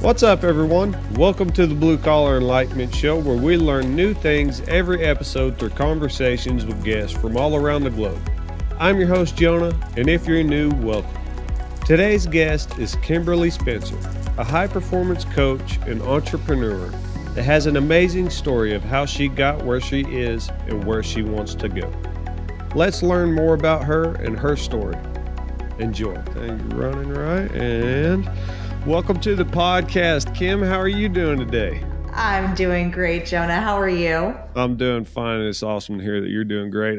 What's up, everyone? Welcome to the Blue Collar Enlightenment Show, where we learn new things every episode through conversations with guests from all around the globe. I'm your host, Jonah, and if you're new, welcome. Today's guest is Kimberly Spencer, a high-performance coach and entrepreneur that has an amazing story of how she got where she is and where she wants to go. Let's learn more about her and her story. Enjoy. Thank you, running right, and welcome to the podcast. Kim, how are you doing today? I'm doing great, Jonah. How are you? I'm doing fine. It's awesome to hear that you're doing great.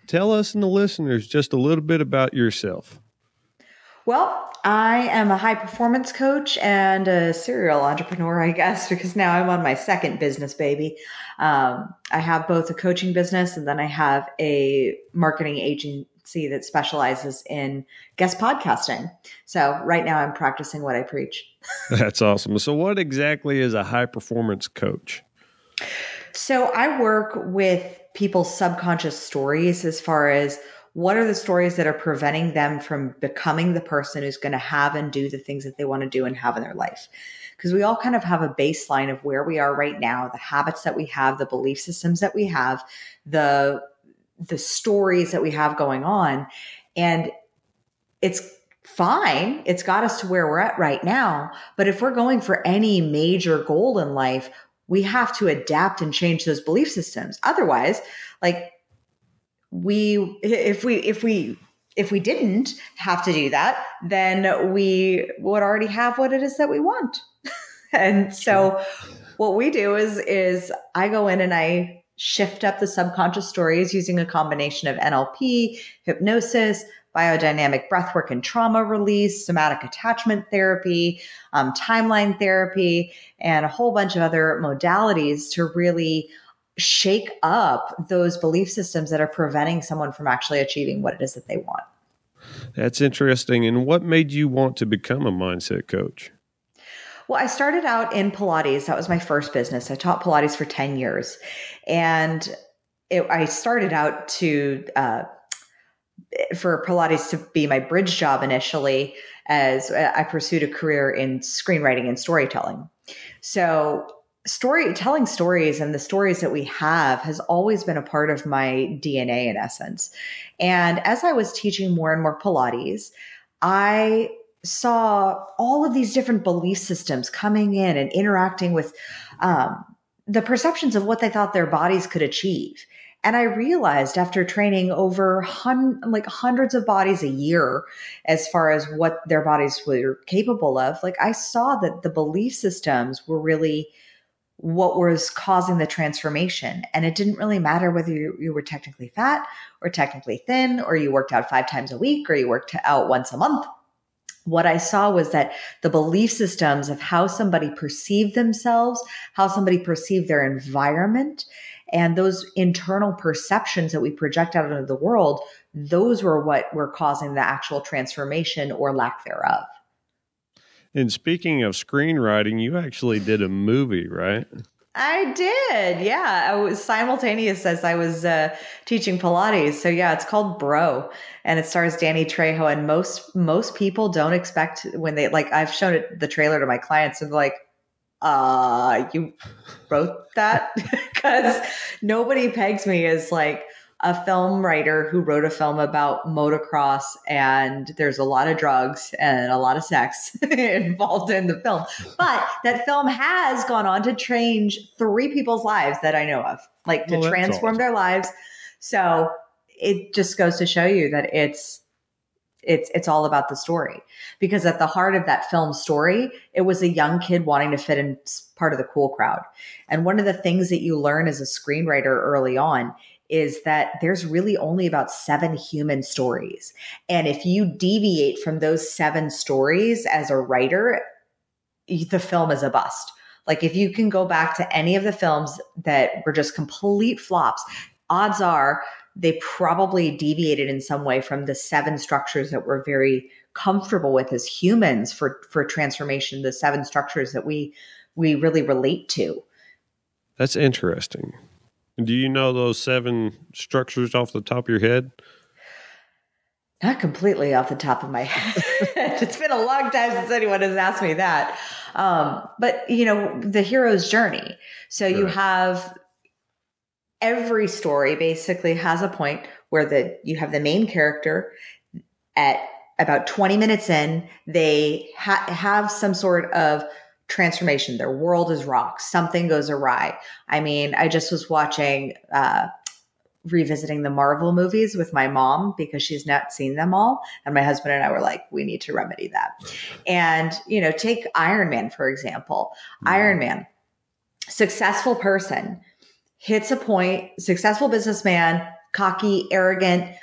Tell us and the listeners just a little bit about yourself. Well, I am a high performance coach and a serial entrepreneur, I guess, because now I'm on my second business, baby. I have both a coaching business and then I have a marketing agency that specializes in guest podcasting. So right now I'm practicing what I preach. That's awesome. So what exactly is a high performance coach? So I work with people's subconscious stories as far as what are the stories that are preventing them from becoming the person who's going to have and do the things that they want to do and have in their life. Because we all kind of have a baseline of where we are right now, the habits that we have, the belief systems that we have, the stories that we have going on. And it's fine. It's got us to where we're at right now. But if we're going for any major goal in life, we have to adapt and change those belief systems. Otherwise, like if we didn't have to do that, then we would already have what it is that we want. And so what we do is I go in and I shift up the subconscious stories using a combination of NLP, hypnosis, biodynamic breathwork and trauma release, somatic attachment therapy, timeline therapy, and a whole bunch of other modalities to really shake up those belief systems that are preventing someone from actually achieving what it is that they want. That's interesting. And what made you want to become a mindset coach? Well, I started out in Pilates. That was my first business. I taught Pilates for 10 years. And I started out for Pilates to be my bridge job initially, as I pursued a career in screenwriting and storytelling. So telling stories and the stories that we have has always been a part of my DNA in essence. And as I was teaching more and more Pilates, I saw all of these different belief systems coming in and interacting with the perceptions of what they thought their bodies could achieve. And I realized after training over hundreds of bodies a year, as far as what their bodies were capable of, I saw that the belief systems were really what was causing the transformation. And it didn't really matter whether you were technically fat or technically thin, or you worked out 5 times a week, or you worked out once a month. What I saw was that the belief systems of how somebody perceived themselves, how somebody perceived their environment, and those internal perceptions that we project out into the world, those were what were causing the actual transformation or lack thereof. And speaking of screenwriting, you actually did a movie, right? I did. Yeah. I was simultaneous as I was teaching Pilates. So yeah, it's called Bro, and it stars Danny Trejo. And most people don't expect when they I've shown the trailer to my clients and they're like, you wrote that? Because nobody pegs me as a film writer who wrote a film about motocross, and there's a lot of drugs and a lot of sex involved in the film. But that film has gone on to change 3 people's lives that I know of, to transform their lives. So it just goes to show you that it's all about the story, because at the heart of that film story, it was a young kid wanting to fit in part of the cool crowd. And one of the things that you learn as a screenwriter early on is that there's really only about 7 human stories. And if you deviate from those 7 stories as a writer, the film is a bust. If you can go back to any of the films that were just complete flops, odds are they probably deviated in some way from the 7 structures that we're very comfortable with as humans for transformation, the 7 structures that we really relate to. That's interesting. Do you know those 7 structures off the top of your head? Not completely off the top of my head. It's been a long time since anyone has asked me that. But the hero's journey. So you have every story basically has a point where you have the main character at about 20 minutes in, they have some sort of transformation. Their world is rocked. Something goes awry. I mean, I just was watching, revisiting the Marvel movies with my mom because she's not seen them all. And my husband and I were like, we need to remedy that. And, take Iron Man, for example. Iron Man, successful person, hits a point, successful businessman, cocky, arrogant,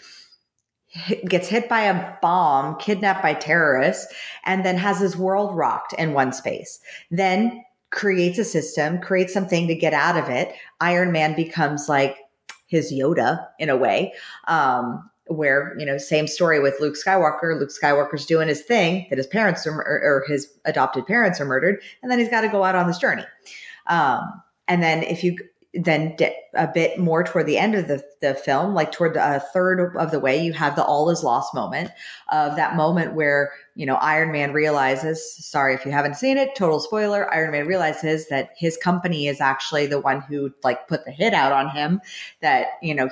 gets hit by a bomb, kidnapped by terrorists, and then has his world rocked in one space. Then creates a system, creates something to get out of it. Iron Man becomes like his Yoda in a way, where, same story with Luke Skywalker. Luke Skywalker's doing his thing that his parents or his adopted parents are murdered. And then he's got to go out on this journey. And then if you then a bit more toward the end of the film, like toward a third of the way, you have the all is lost moment of that moment where, Iron Man realizes, sorry if you haven't seen it, total spoiler, Iron Man realizes that his company is actually the one who like put the hit out on him, that,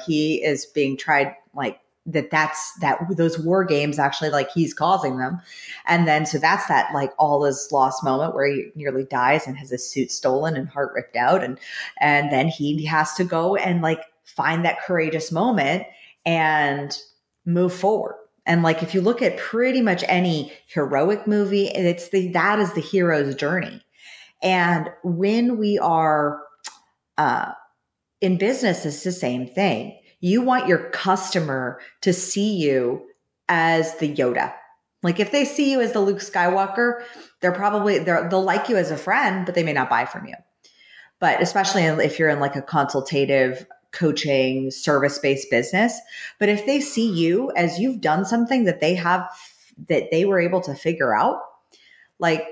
he is being tried, like those war games actually, like he's causing them. And then, so that's that like all is lost moment where he nearly dies and has his suit stolen and heart ripped out. And then he has to go and like find that courageous moment and move forward. And like, if you look at pretty much any heroic movie, that is the hero's journey. And when we are, in business, it's the same thing. You want your customer to see you as the Yoda. Like if they see you as the Luke Skywalker, they'll like you as a friend, but they may not buy from you. But especially if you're in like a consultative, coaching, service-based business. But if they see you as you've done something that they were able to figure out, like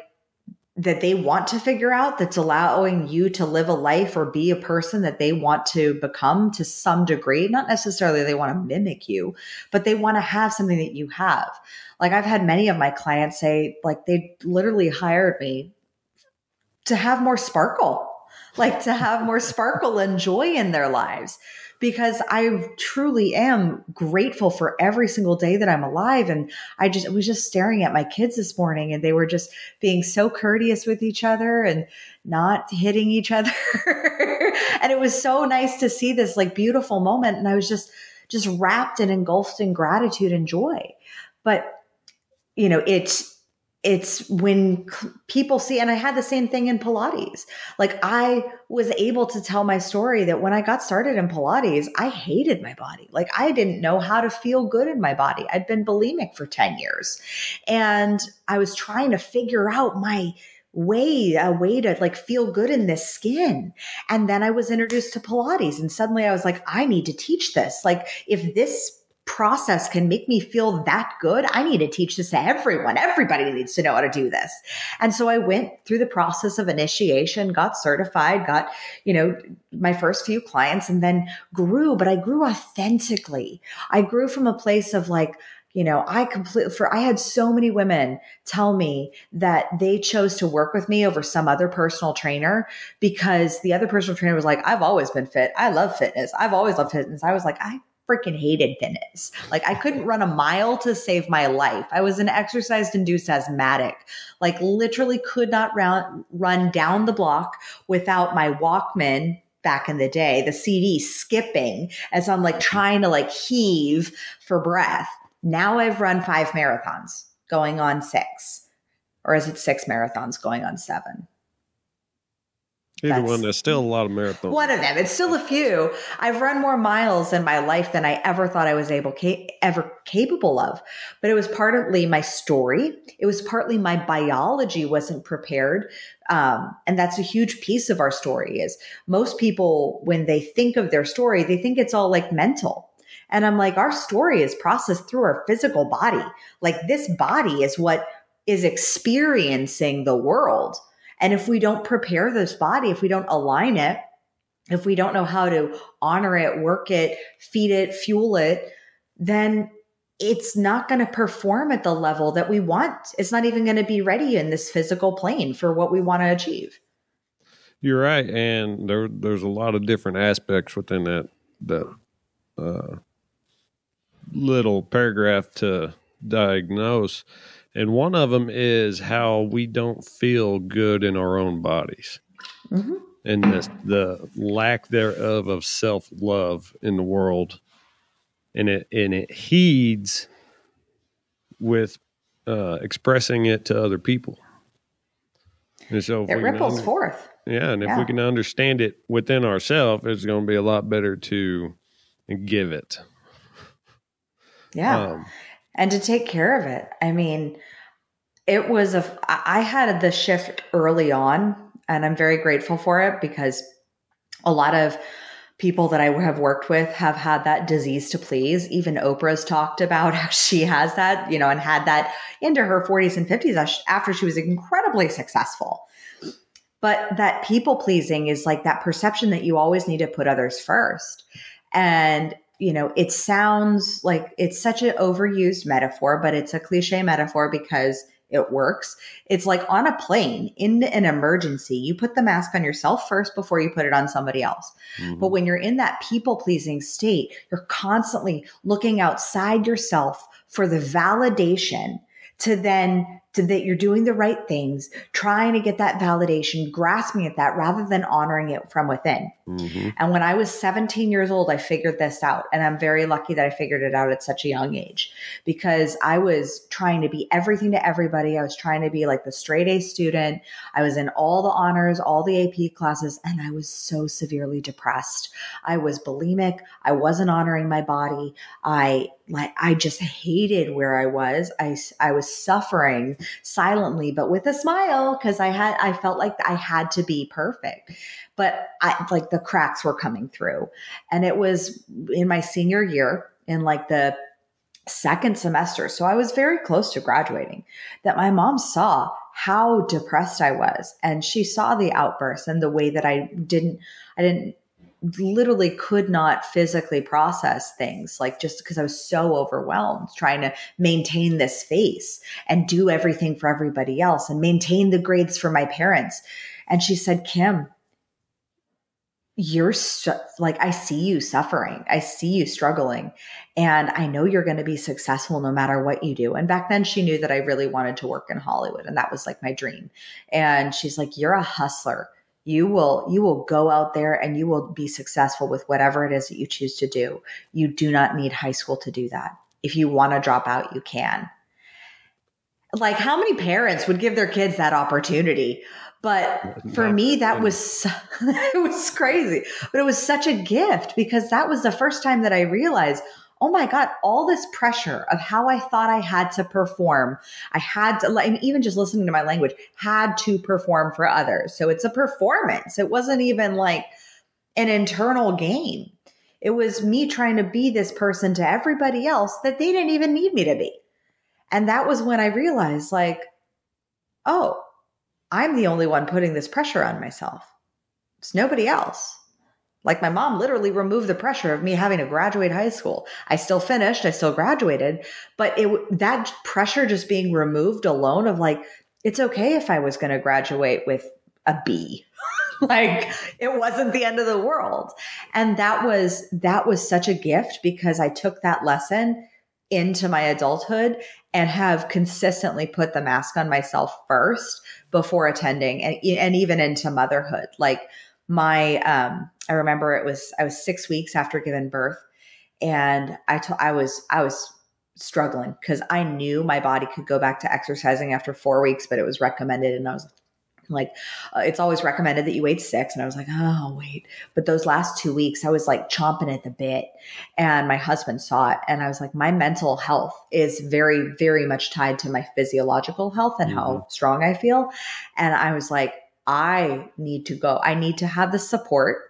that they want to figure out, that's allowing you to live a life or be a person that they want to become to some degree. Not necessarily they want to mimic you, but they want to have something that you have. Like I've had many of my clients say, like they literally hired me to have more sparkle, like to have more sparkle and joy in their lives. Because I truly am grateful for every single day that I'm alive. And I was just staring at my kids this morning and they were just being so courteous with each other and not hitting each other. And it was so nice to see this like beautiful moment. And I was just wrapped and engulfed in gratitude and joy. But, it's when people see, and I had the same thing in Pilates. Like I was able to tell my story that when I got started in Pilates, I hated my body. Like I didn't know how to feel good in my body. I'd been bulimic for 10 years and I was trying to figure out a way to like feel good in this skin. And then I was introduced to Pilates and suddenly I was like, I need to teach this. Like if this process can make me feel that good, I need to teach this to everyone. Everybody needs to know how to do this. And so I went through the process of initiation, got certified, got, my first few clients and then grew, but I grew authentically. I grew from a place of like, I had so many women tell me that they chose to work with me over some other personal trainer because the other personal trainer was like, I've always been fit. I love fitness. I've always loved fitness. I was like, I freaking hated fitness. Like I couldn't run a mile to save my life. I was an exercise-induced asthmatic, like literally could not run down the block without my Walkman back in the day, the CD skipping as I'm like trying to like heave for breath. Now I've run 5 marathons going on 6, or is it 6 marathons going on 7? Either one, there's still a lot of marathons. One of them. It's still a few. I've run more miles in my life than I ever thought I was ever capable of. But it was partly my story. It was partly my biology wasn't prepared. And that's a huge piece of our story is most people, when they think of their story, they think it's all like mental. And I'm like, our story is processed through our physical body. Like this body is what is experiencing the world. And if we don't prepare this body, if we don't align it, if we don't know how to honor it, work it, feed it, fuel it, then it's not going to perform at the level that we want. It's not even going to be ready in this physical plane for what we want to achieve. You're right. And there's a lot of different aspects within that little paragraph to diagnose. And one of them is how we don't feel good in our own bodies. Mm-hmm. And the lack thereof of self-love in the world. And it heeds with expressing it to other people. And so it ripples forth. Yeah, and if we can understand it within ourselves, it's going to be a lot better to give it. Yeah, and to take care of it. I mean, I had the shift early on, and I'm very grateful for it because a lot of people that I have worked with have had that disease to please. Even Oprah's talked about how she has that, and had that into her 40s and 50s after she was incredibly successful. But that people pleasing is like that perception that you always need to put others first. And, it sounds like it's such an overused metaphor, but it's a cliche metaphor because it works. It's like on a plane in an emergency, you put the mask on yourself first before you put it on somebody else. Mm-hmm. But when you're in that people pleasing state, you're constantly looking outside yourself for the validation that you're doing the right things, trying to get that validation, grasping at that rather than honoring it from within. Mm-hmm. And when I was 17 years old, I figured this out. And I'm very lucky that I figured it out at such a young age because I was trying to be everything to everybody. I was trying to be like the straight A student. I was in all the honors, all the AP classes, and I was so severely depressed. I was bulimic. I wasn't honoring my body. I just hated where I was. I was suffering silently, but with a smile because I felt like I had to be perfect. But the cracks were coming through. And it was in my senior year in like the second semester. So I was very close to graduating that my mom saw how depressed I was. And she saw the outbursts and the way that I literally could not physically process things, like just because I was so overwhelmed trying to maintain this face and do everything for everybody else and maintain the grades for my parents. And she said, Kim, I see you suffering. I see you struggling. And I know you're going to be successful no matter what you do. And back then she knew that I really wanted to work in Hollywood. And that was like my dream. And she's like, you're a hustler. You will go out there and you will be successful with whatever it is that you choose to do. You do not need high school to do that. If you want to drop out, you can. Like, how many parents would give their kids that opportunity? But for me, that was, it was crazy, but it was such a gift because that was the first time that I realized, oh my God, all this pressure of how I thought I had to perform. I had to, like, even just listening to my language, had to perform for others. So it's a performance. It wasn't even like an internal game. It was me trying to be this person to everybody else that they didn't even need me to be. And that was when I realized, like, oh, I'm the only one putting this pressure on myself. It's nobody else. Like, my mom literally removed the pressure of me having to graduate high school. I still finished, I still graduated, but that pressure just being removed alone of like, it's okay if I was going to graduate with a B. Like, it wasn't the end of the world. And that was such a gift because I took that lesson into my adulthood and have consistently put the mask on myself first before attending and even into motherhood. Like, I remember I was 6 weeks after giving birth, and I was struggling because I knew my body could go back to exercising after 4 weeks, but it was recommended. And I was like, it's always recommended that you wait 6. And I was like, oh, wait. But those last 2 weeks, I was like chomping at the bit, and my husband saw it. And I was like, my mental health is very, very much tied to my physiological health and how strong I feel. And I was like, I need to go. I need to have the support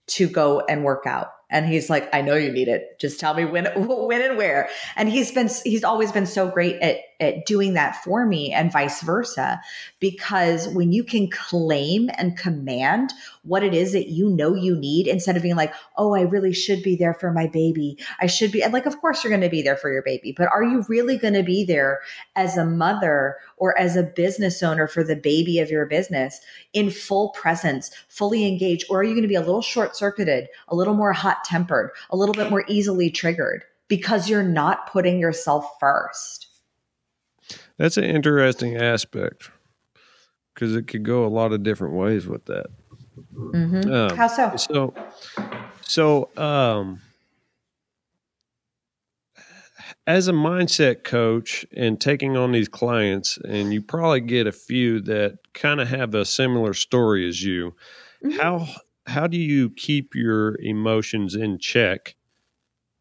to go and work out. And he's like, I know you need it. Just tell me when and where. And he's always been so great at doing that for me and vice versa. Because when you can claim and command what it is that you know you need, instead of being like, oh, I really should be there for my baby. I should be. And like, of course you're going to be there for your baby, but are you really going to be there as a mother or as a business owner for the baby of your business in full presence, fully engaged? Or are you going to be a little short circuited, a little more hot tempered, a little bit more easily triggered because you're not putting yourself first? That's an interesting aspect because it could go a lot of different ways with that. Mm-hmm. How so? So, as a mindset coach and taking on these clients, and you probably get a few that kind of have a similar story as you, how do you keep your emotions in check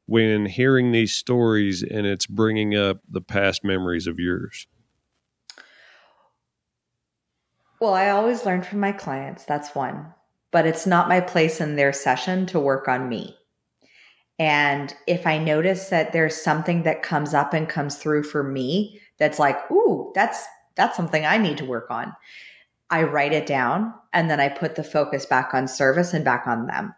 when hearing these stories and it's bringing up the past memories of yours? Well, I always learn from my clients. That's one. But it's not my place in their session to work on me. And if I notice that there's something that comes up and comes through for me that's like, ooh, that's something I need to work on, I write it down and then I put the focus back on service and back on them,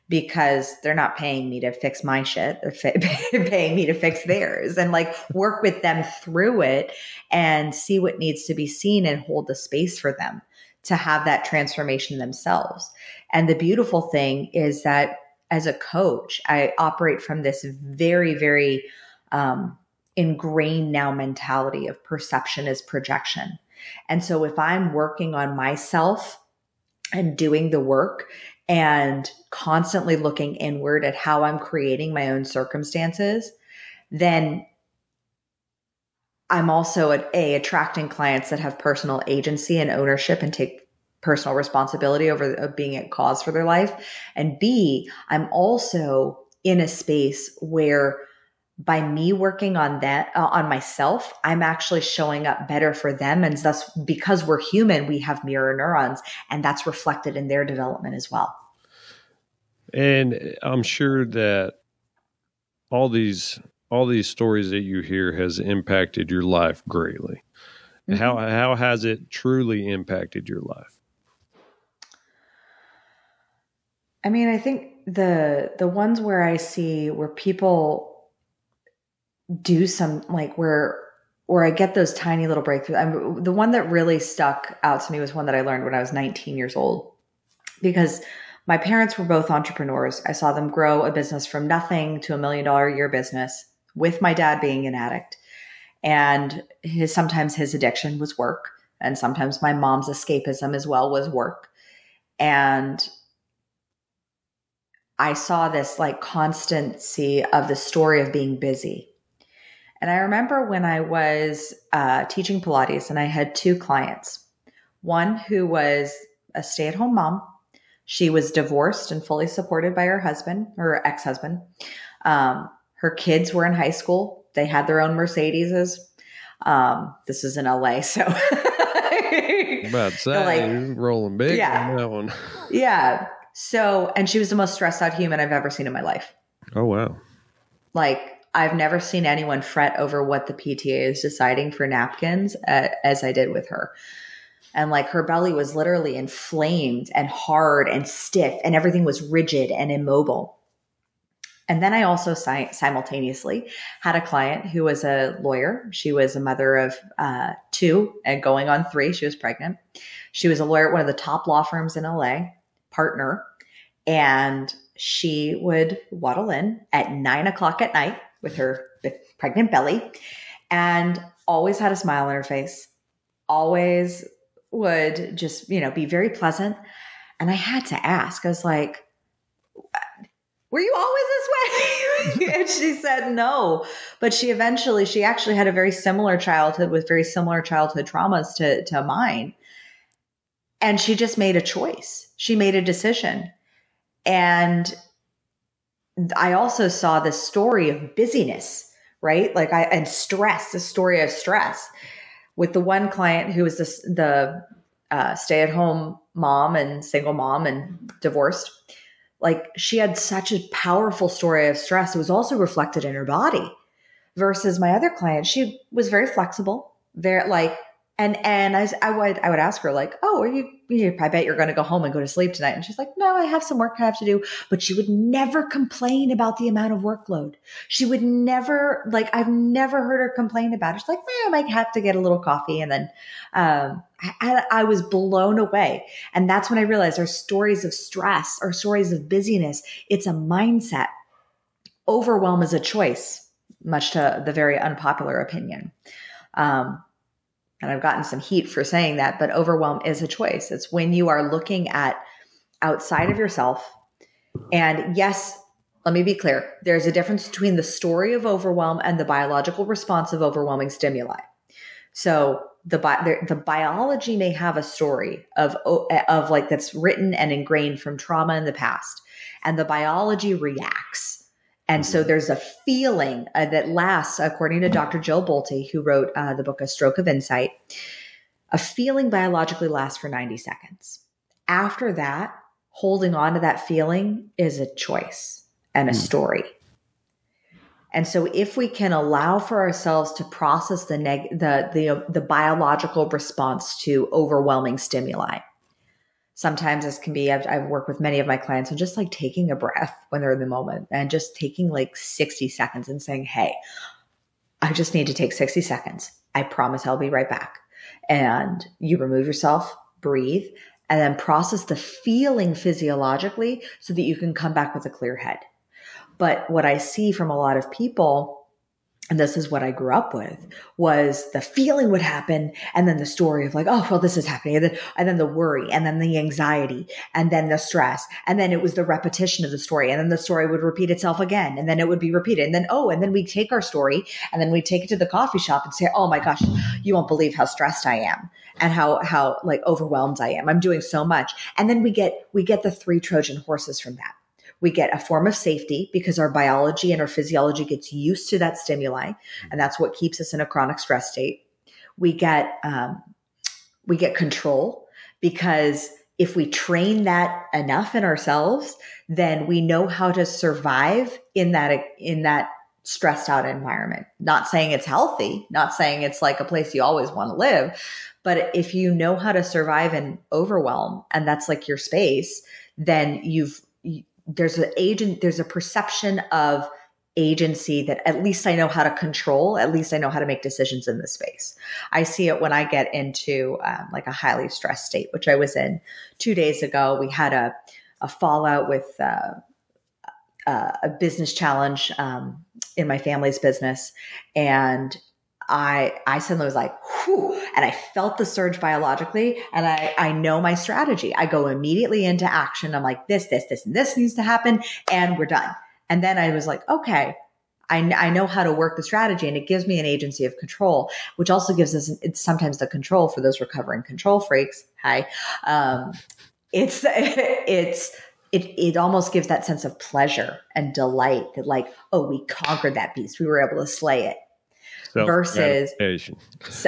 because they're not paying me to fix my shit. They're paying me to fix theirs, and like work with them through it and see what needs to be seen and hold the space for them to have that transformation themselves. And the beautiful thing is that as a coach, I operate from this very, very ingrained now mentality of perception is projection. And so if I'm working on myself and doing the work and constantly looking inward at how I'm creating my own circumstances, then I'm also attracting clients that have personal agency and ownership and take personal responsibility over being at cause for their life. And B, I'm also in a space where by me working on that, on myself, I'm actually showing up better for them. And thus, because we're human, we have mirror neurons, and that's reflected in their development as well. And I'm sure that all these stories that you hear has impacted your life greatly. Mm-hmm. How has it truly impacted your life? I mean, I think the ones where I see where people do some, like where I get those tiny little breakthroughs. The one that really stuck out to me was one that I learned when I was 19 years old, because my parents were both entrepreneurs. I saw them grow a business from nothing to $1 million a year business, with my dad being an addict. And sometimes his addiction was work. And sometimes my mom's escapism as well was work. And I saw this like constancy of the story of being busy. And I remember when I was teaching Pilates, and I had two clients, one who was a stay-at-home mom. She was divorced and fully supported by her husband, her ex-husband. Her kids were in high school. They had their own Mercedeses. This is in LA, so about to say, rolling big on that one. Yeah. So, and she was the most stressed out human I've ever seen in my life. Oh, wow. Like, I've never seen anyone fret over what the PTA is deciding for napkins as I did with her. And like her belly was literally inflamed and hard and stiff, and everything was rigid and immobile. And then I also simultaneously had a client who was a lawyer. She was a mother of 2 and going on 3. She was pregnant. She was a lawyer at one of the top law firms in LA, partner. And she would waddle in at 9:00 at night with her pregnant belly and always had a smile on her face, always would just, be very pleasant. And I had to ask, I was like, were you always this way? And she said no. But she actually had a very similar childhood with very similar childhood traumas to mine. And she just made a choice. She made a decision. And I also saw this story of busyness, right? And stress, the story of stress with the one client who was the stay-at-home mom and single mom and divorced. Like, she had such a powerful story of stress. It was also reflected in her body. versus my other client, she was very flexible, very like, and I would ask her like, oh, I bet you're going to go home and go to sleep tonight. And she's like, no, I have some work I have to do. But she would never complain about the amount of workload. She would never, like, I've never heard her complain about it. She's like, I might have to get a little coffee. And then, I was blown away. And that's when I realized our stories of stress, our stories of busyness, it's a mindset. Overwhelm is a choice, much to the very unpopular opinion. And I've gotten some heat for saying that, but overwhelm is a choice. It's when you are looking at outside of yourself. And yes, let me be clear. There's a difference between the story of overwhelm and the biological response of overwhelming stimuli. So the biology may have a story of like that's written and ingrained from trauma in the past, and the biology reacts. And so there's a feeling that lasts, according to Dr. Jill Bolte, who wrote the book A Stroke of Insight, a feeling biologically lasts for 90 seconds. After that, holding on to that feeling is a choice and a story. And so if we can allow for ourselves to process the biological response to overwhelming stimuli, sometimes this can be, I've worked with many of my clients on just like taking a breath when they're in the moment and just taking like 60 seconds and saying, hey, I just need to take 60 seconds. I promise I'll be right back. And you remove yourself, breathe, and then process the feeling physiologically so that you can come back with a clear head. But what I see from a lot of people, and this is what I grew up with, was the feeling would happen. And then the story of like, oh, well, this is happening. And then the worry, and then the anxiety, and then the stress. And then it was the repetition of the story. And then the story would repeat itself again. And then it would be repeated. And then we take our story and then we take it to the coffee shop and say, oh my gosh, you won't believe how stressed I am and how like overwhelmed I am. I'm doing so much. And then we get the 3 Trojan horses from that. We get a form of safety because our biology and our physiology gets used to that stimuli. And that's what keeps us in a chronic stress state. We get control because if we train that enough in ourselves, then we know how to survive in that stressed out environment. Not saying it's healthy, not saying it's like a place you always want to live, but if you know how to survive in overwhelm and that's like your space, then there's a perception of agency that at least I know how to control, at least I know how to make decisions in this space. I see it when I get into like a highly stressed state, which I was in 2 days ago. We had a fallout with a business challenge in my family's business. And I suddenly was like, whew, and I felt the surge biologically. And I know my strategy. I go immediately into action. I'm like, this, and this needs to happen. And we're done. And then I was like, okay, I know how to work the strategy, and it gives me an agency of control, which also gives us, it's sometimes the control for those recovering control freaks. Hi. It almost gives that sense of pleasure and delight that like, oh, we conquered that beast. We were able to slay it. Versus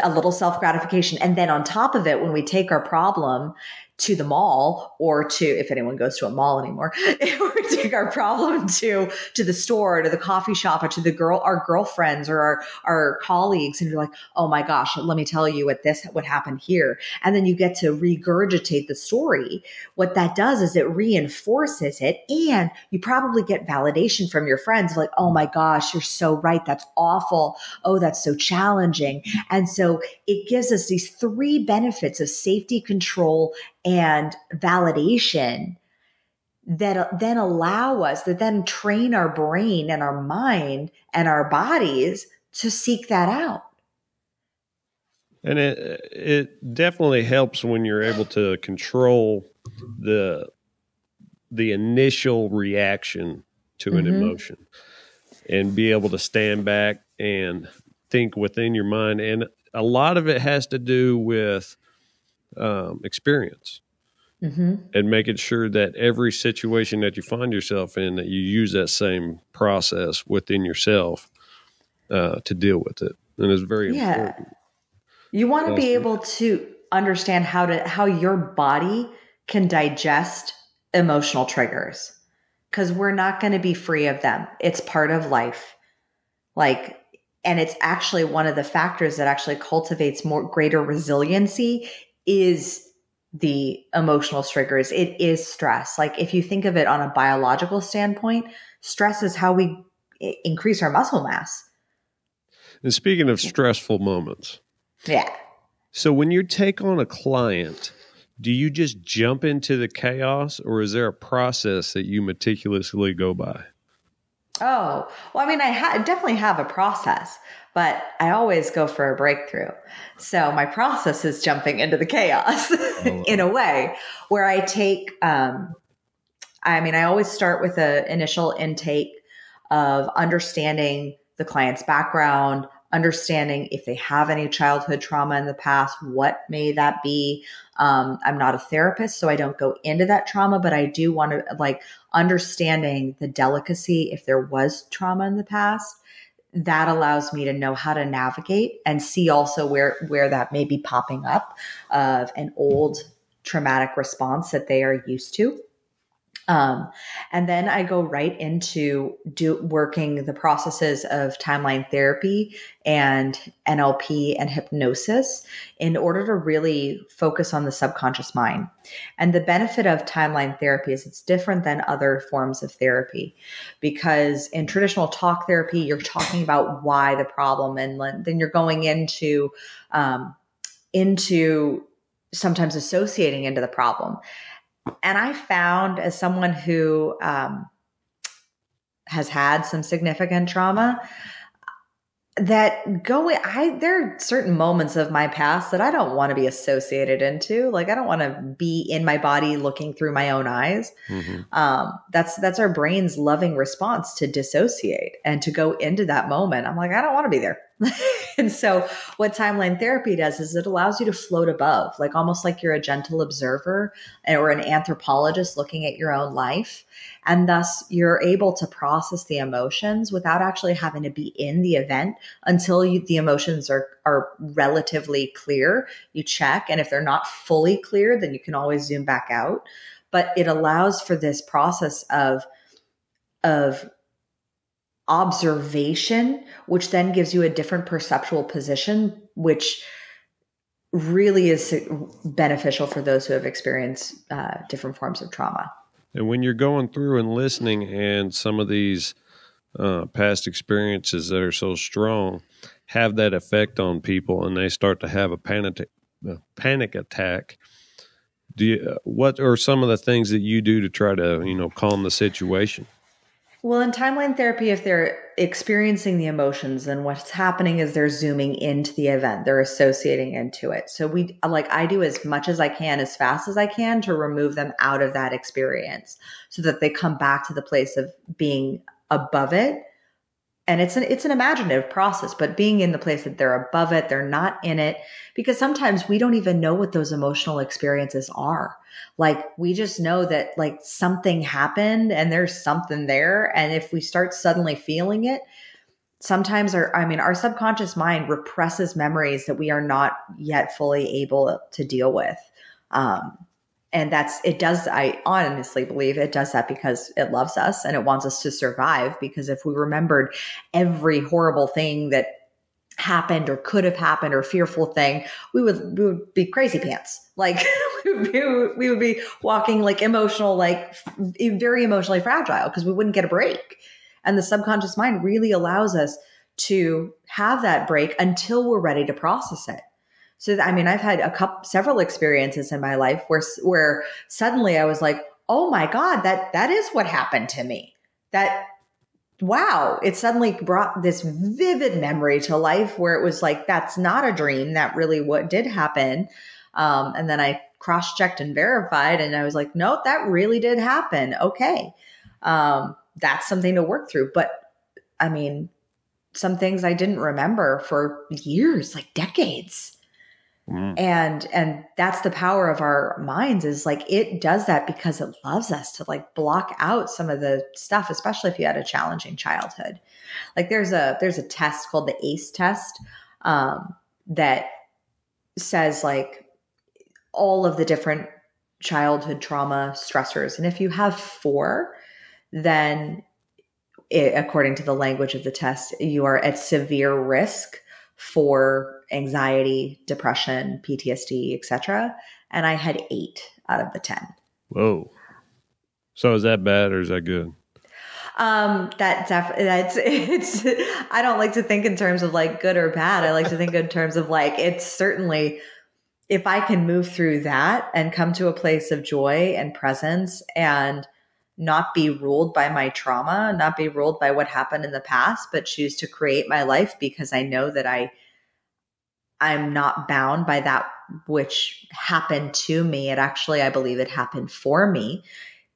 a little self-gratification. And then on top of it, when we take our problem to the mall or to, if anyone goes to a mall anymore, if we take our problem to the store, to the coffee shop, or to our girlfriends or our colleagues, and you're like, oh my gosh, let me tell you what happened here. And then you get to regurgitate the story. What that does is it reinforces it, and you probably get validation from your friends like, oh my gosh, you're so right. That's awful. Oh, that's so challenging. And so it gives us these 3 benefits of safety, control, and validation that then allow us, that then train our brain and our mind and our bodies to seek that out. And it definitely helps when you're able to control the initial reaction to an emotion and be able to stand back and think within your mind. And a lot of it has to do with experience and making sure that every situation that you find yourself in, that you use that same process within yourself to deal with it. And it's very important. You want to be able to understand how your body can digest emotional triggers, because we're not going to be free of them. It's part of life. Like and it's actually one of the factors that actually cultivates greater resiliency is the emotional triggers. It is stress. Like if you think of it on a biological standpoint, stress is how we increase our muscle mass. And speaking of stressful moments. Yeah. So when you take on a client, do you just jump into the chaos, or is there a process that you meticulously go by? Oh, well, I mean, I definitely have a process, but I always go for a breakthrough. So my process is jumping into the chaos in a way where I take, I always start with an initial intake of understanding the client's background, understanding if they have any childhood trauma in the past, what may that be. I'm not a therapist, so I don't go into that trauma, but I do want to understanding the delicacy if there was trauma in the past. That allows me to know how to navigate and see also where that may be popping up of an old traumatic response that they are used to. And then I go right into working the processes of timeline therapy and NLP and hypnosis in order to really focus on the subconscious mind. And the benefit of timeline therapy is it's different than other forms of therapy, because in traditional talk therapy, you're talking about why the problem, and then you're going into sometimes associating into the problem. And I found, as someone who has had some significant trauma, that there are certain moments of my past that I don't want to be associated into. Like, I don't want to be in my body looking through my own eyes. Mm-hmm. That's our brain's loving response to dissociate and to go into that moment. I'm like, I don't want to be there. And so what timeline therapy does is it allows you to float above, like almost like you're a gentle observer or an anthropologist looking at your own life. And thus you're able to process the emotions without actually having to be in the event until the emotions are relatively clear. You check, and if they're not fully clear, then you can always zoom back out. But it allows for this process of observation, which then gives you a different perceptual position, which really is beneficial for those who have experienced different forms of trauma. And when you're going through and listening, and some of these past experiences that are so strong have that effect on people, and they start to have a panic attack, what are some of the things that you do to try to calm the situation? Well, in timeline therapy, if they're experiencing the emotions, then what's happening is they're zooming into the event. They're associating into it. So I do as much as I can, as fast as I can, to remove them out of that experience so that they come back to the place of being above it. And it's an imaginative process, but being in the place that they're above it, they're not in it, because sometimes we don't even know what those emotional experiences are. Like, we just know that like something happened and there's something there. And if we start suddenly feeling it, sometimes our subconscious mind represses memories that we are not yet fully able to deal with. And I honestly believe it does that because it loves us and it wants us to survive. Because if we remembered every horrible thing that happened or could have happened or fearful thing, we would be crazy pants. Like we would be walking like emotional, like very emotionally fragile, because we wouldn't get a break. And the subconscious mind really allows us to have that break until we're ready to process it. So, I've had several experiences in my life where suddenly I was like, oh my God, that is what happened to me. Wow. It suddenly brought this vivid memory to life where it was like, that's not a dream. That really what did happen. And then I cross-checked and verified, and I was like, no, that really did happen. Okay. That's something to work through. But some things I didn't remember for years, like decades. Mm. And that's the power of our minds, is like, it does that because it loves us to like block out some of the stuff, especially if you had a challenging childhood. Like there's a test called the ACE test, that says like all of the different childhood trauma stressors. And if you have 4, then according to the language of the test, you are at severe risk for anxiety, depression, PTSD, etc. And I had 8 out of the 10. Whoa. So is that bad or is that good? It's, I don't like to think in terms of like good or bad. I like to think in terms of like, it's certainly, if I can move through that and come to a place of joy and presence and not be ruled by my trauma, not be ruled by what happened in the past, but choose to create my life because I know that I'm not bound by that which happened to me. It actually, I believe it happened for me,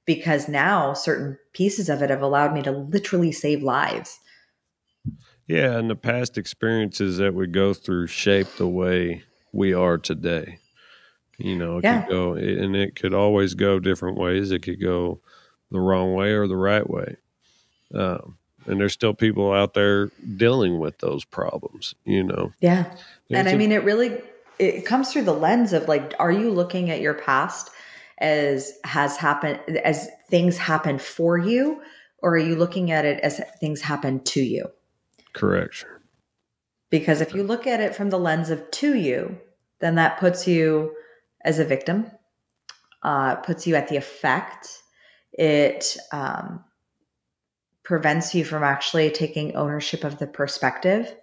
because now certain pieces of it have allowed me to literally save lives. Yeah, and the past experiences that we go through shape the way we are today. It could go, and it could always go different ways. It could go the wrong way or the right way. And there's still people out there dealing with those problems, Yeah. And I mean, it comes through the lens of like, are you looking at your past as things happen for you, or are you looking at it as things happen to you? Correct. Because if you look at it from the lens of to you, then that puts you as a victim, puts you at the effect. It prevents you from actually taking ownership of the perspective,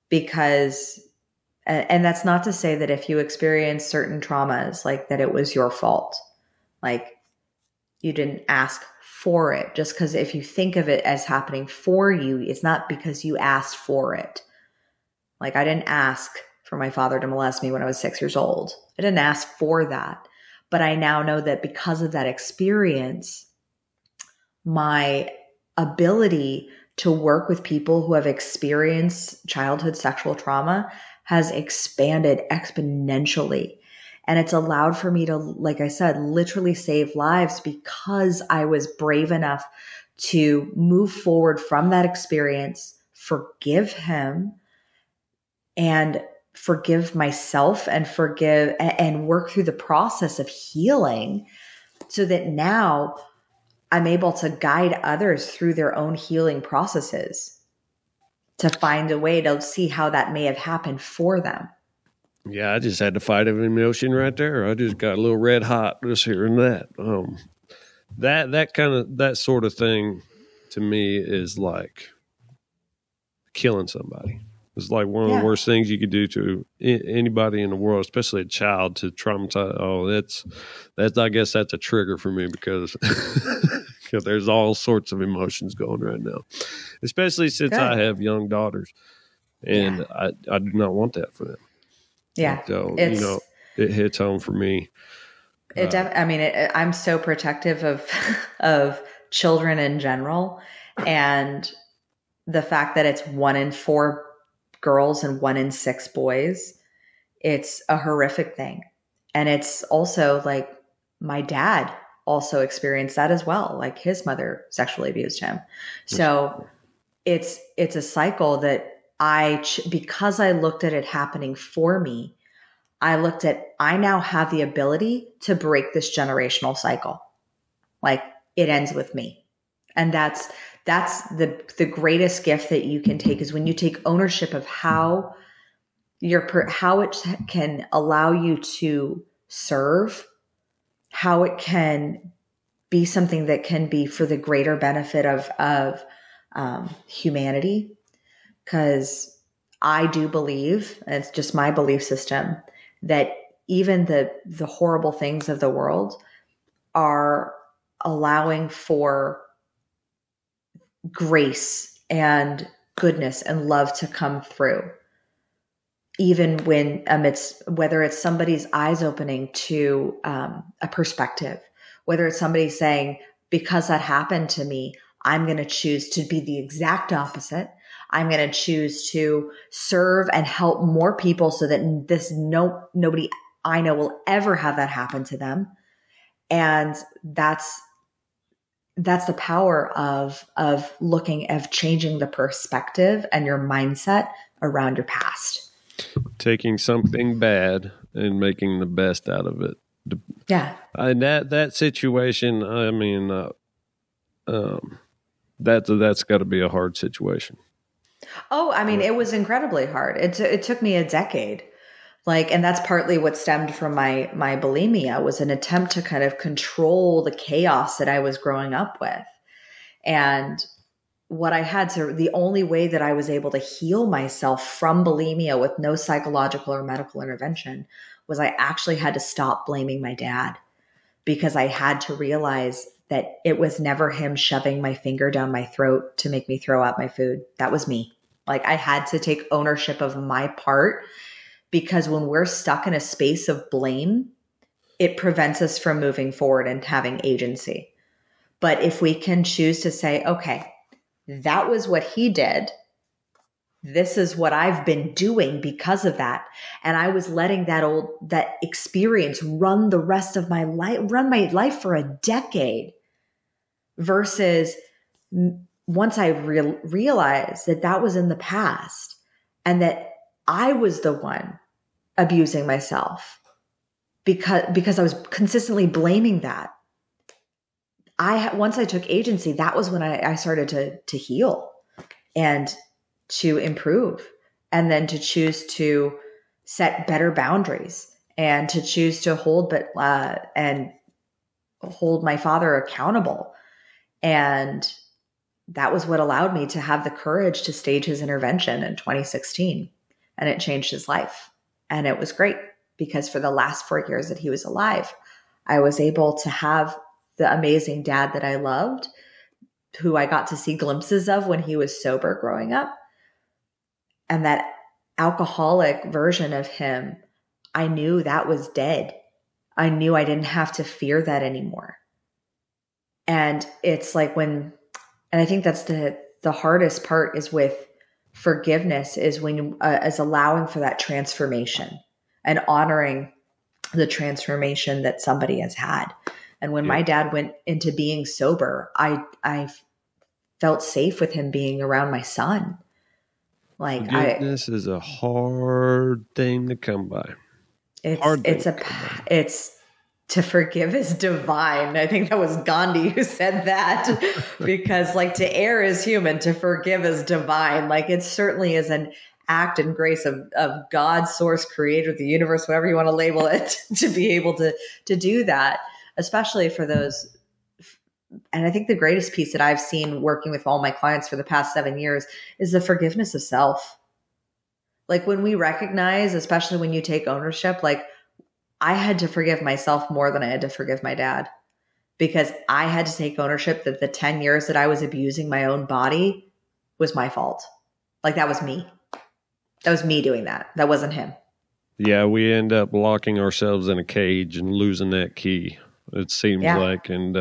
because, and that's not to say that if you experience certain traumas, like that it was your fault, like you didn't ask for it. Just because if you think of it as happening for you, it's not because you asked for it. Like I didn't ask for my father to molest me when I was 6 years old. I didn't ask for that. But I now know that because of that experience, my ability to work with people who have experienced childhood sexual trauma has expanded exponentially. And it's allowed for me to, like I said, literally save lives because I was brave enough to move forward from that experience, forgive him, and forgive myself and work through the process of healing, so that now I'm able to guide others through their own healing processes to find a way to see how that may have happened for them. Yeah, I just had to fight an emotion right there. I just got a little red hot just hearing that. That sort of thing to me is like killing somebody. It's like one of the worst things you could do to anybody in the world, especially a child, to traumatize. Oh, that's I guess that's a trigger for me because there's all sorts of emotions going right now, especially since I have young daughters, and I do not want that for them. Yeah. So, it hits home for me. I'm so protective of children in general, and the fact that it's 1 in 4 girls and 1 in 6 boys, it's a horrific thing. And it's also like my dad also experienced that as well. Like his mother sexually abused him. So it's a cycle that because I looked at it happening for me, I now have the ability to break this generational cycle. Like it ends with me. And that's the greatest gift that you can take, is when you take ownership of how it can allow you to serve, how it can be something that can be for the greater benefit of humanity. Because I do believe, and it's just my belief system, that even the horrible things of the world are allowing for grace and goodness and love to come through. Even when whether it's somebody's eyes opening to a perspective, whether it's somebody saying, because that happened to me, I'm going to choose to be the exact opposite. I'm going to choose to serve and help more people so that nobody I know will ever have that happen to them. And that's the power of changing the perspective and your mindset around your past. Taking something bad and making the best out of it. Yeah. And that situation, I mean, That's got to be a hard situation. Oh, I mean, it was incredibly hard. It took me a decade. And that's partly what stemmed from my bulimia, was an attempt to kind of control the chaos that I was growing up with. And the only way that I was able to heal myself from bulimia with no psychological or medical intervention was I actually had to stop blaming my dad, because I had to realize that it was never him shoving my finger down my throat to make me throw out my food. That was me. I had to take ownership of my part, because when we're stuck in a space of blame, it prevents us from moving forward and having agency. But if we can choose to say, okay, that was what he did. This is what I've been doing because of that. And I was letting that experience run the rest of my life, run my life for a decade, versus once I realized that was in the past and that I was the one abusing myself because I was consistently blaming that. Once I took agency, that was when I started to heal and to improve, and then to choose to set better boundaries and to choose to hold my father accountable. And that was what allowed me to have the courage to stage his intervention in 2016. And it changed his life. And it was great, because for the last 4 years that he was alive, I was able to have the amazing dad that I loved, who I got to see glimpses of when he was sober growing up. And that alcoholic version of him, I knew that was dead. I knew I didn't have to fear that anymore. And it's and I think that's the hardest part is with forgiveness, is when is allowing for that transformation and honoring the transformation that somebody has had. And when my dad went into being sober, I felt safe with him being around my son. Forgiveness is a hard thing to come by. It's to forgive is divine. I think that was Gandhi who said that, because to err is human, to forgive is divine. It certainly is an act and grace of God, source, creator, the universe, whatever you want to label it, to be able to do that, especially for those. And I think the greatest piece that I've seen working with all my clients for the past 7 years is the forgiveness of self. When we recognize, especially when you take ownership, I had to forgive myself more than I had to forgive my dad, because I had to take ownership that the 10 years that I was abusing my own body was my fault. That was me. That was me doing that. That wasn't him. Yeah, we end up locking ourselves in a cage and losing that key. It seems like, and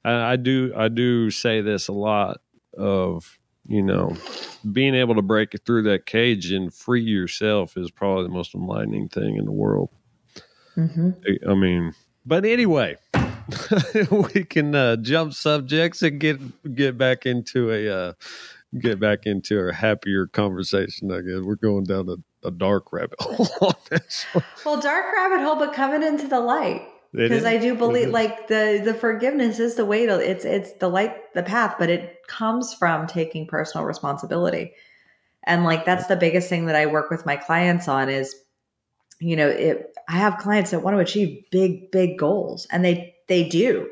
I do say this a lot of, being able to break it through that cage and free yourself is probably the most enlightening thing in the world. Mm-hmm. I mean, but anyway, we can jump subjects and get back into a happier conversation. I guess we're going down a dark rabbit hole on this one. Well, dark rabbit hole, but coming into the light. Because I do believe the forgiveness is the way to, it's the light, the path, but it comes from taking personal responsibility. And that's the biggest thing that I work with my clients on is, I have clients that want to achieve big, big goals, and they do.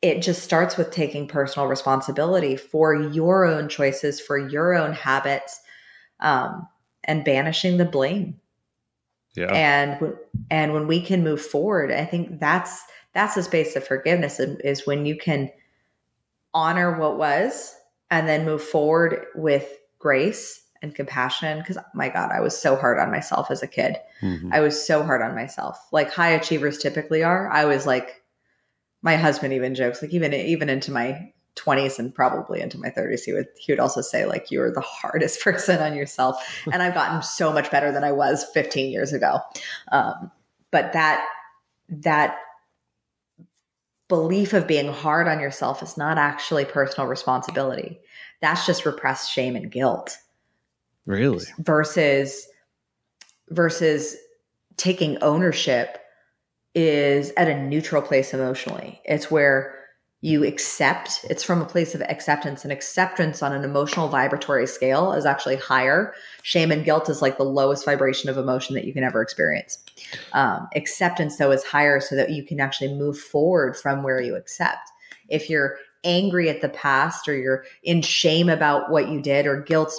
It just starts with taking personal responsibility for your own choices, for your own habits, and banishing the blame. Yeah. And when we can move forward, I think that's the space of forgiveness, is when you can honor what was and then move forward with grace and compassion. Because my God, I was so hard on myself as a kid. Mm-hmm. I was so hard on myself. High achievers typically are. I was my husband even jokes, even into my 20s and probably into my 30s, he would also say you were the hardest person on yourself. And I've gotten so much better than I was 15 years ago. But that belief of being hard on yourself is not actually personal responsibility. That's just repressed shame and guilt. Really? Versus taking ownership is at a neutral place emotionally. It's where you accept. It's from a place of acceptance, and acceptance on an emotional vibratory scale is actually higher. Shame and guilt is like the lowest vibration of emotion that you can ever experience. Acceptance, though, is higher so that you can actually move forward from where you accept. If you're angry at the past, or you're in shame about what you did, or guilt,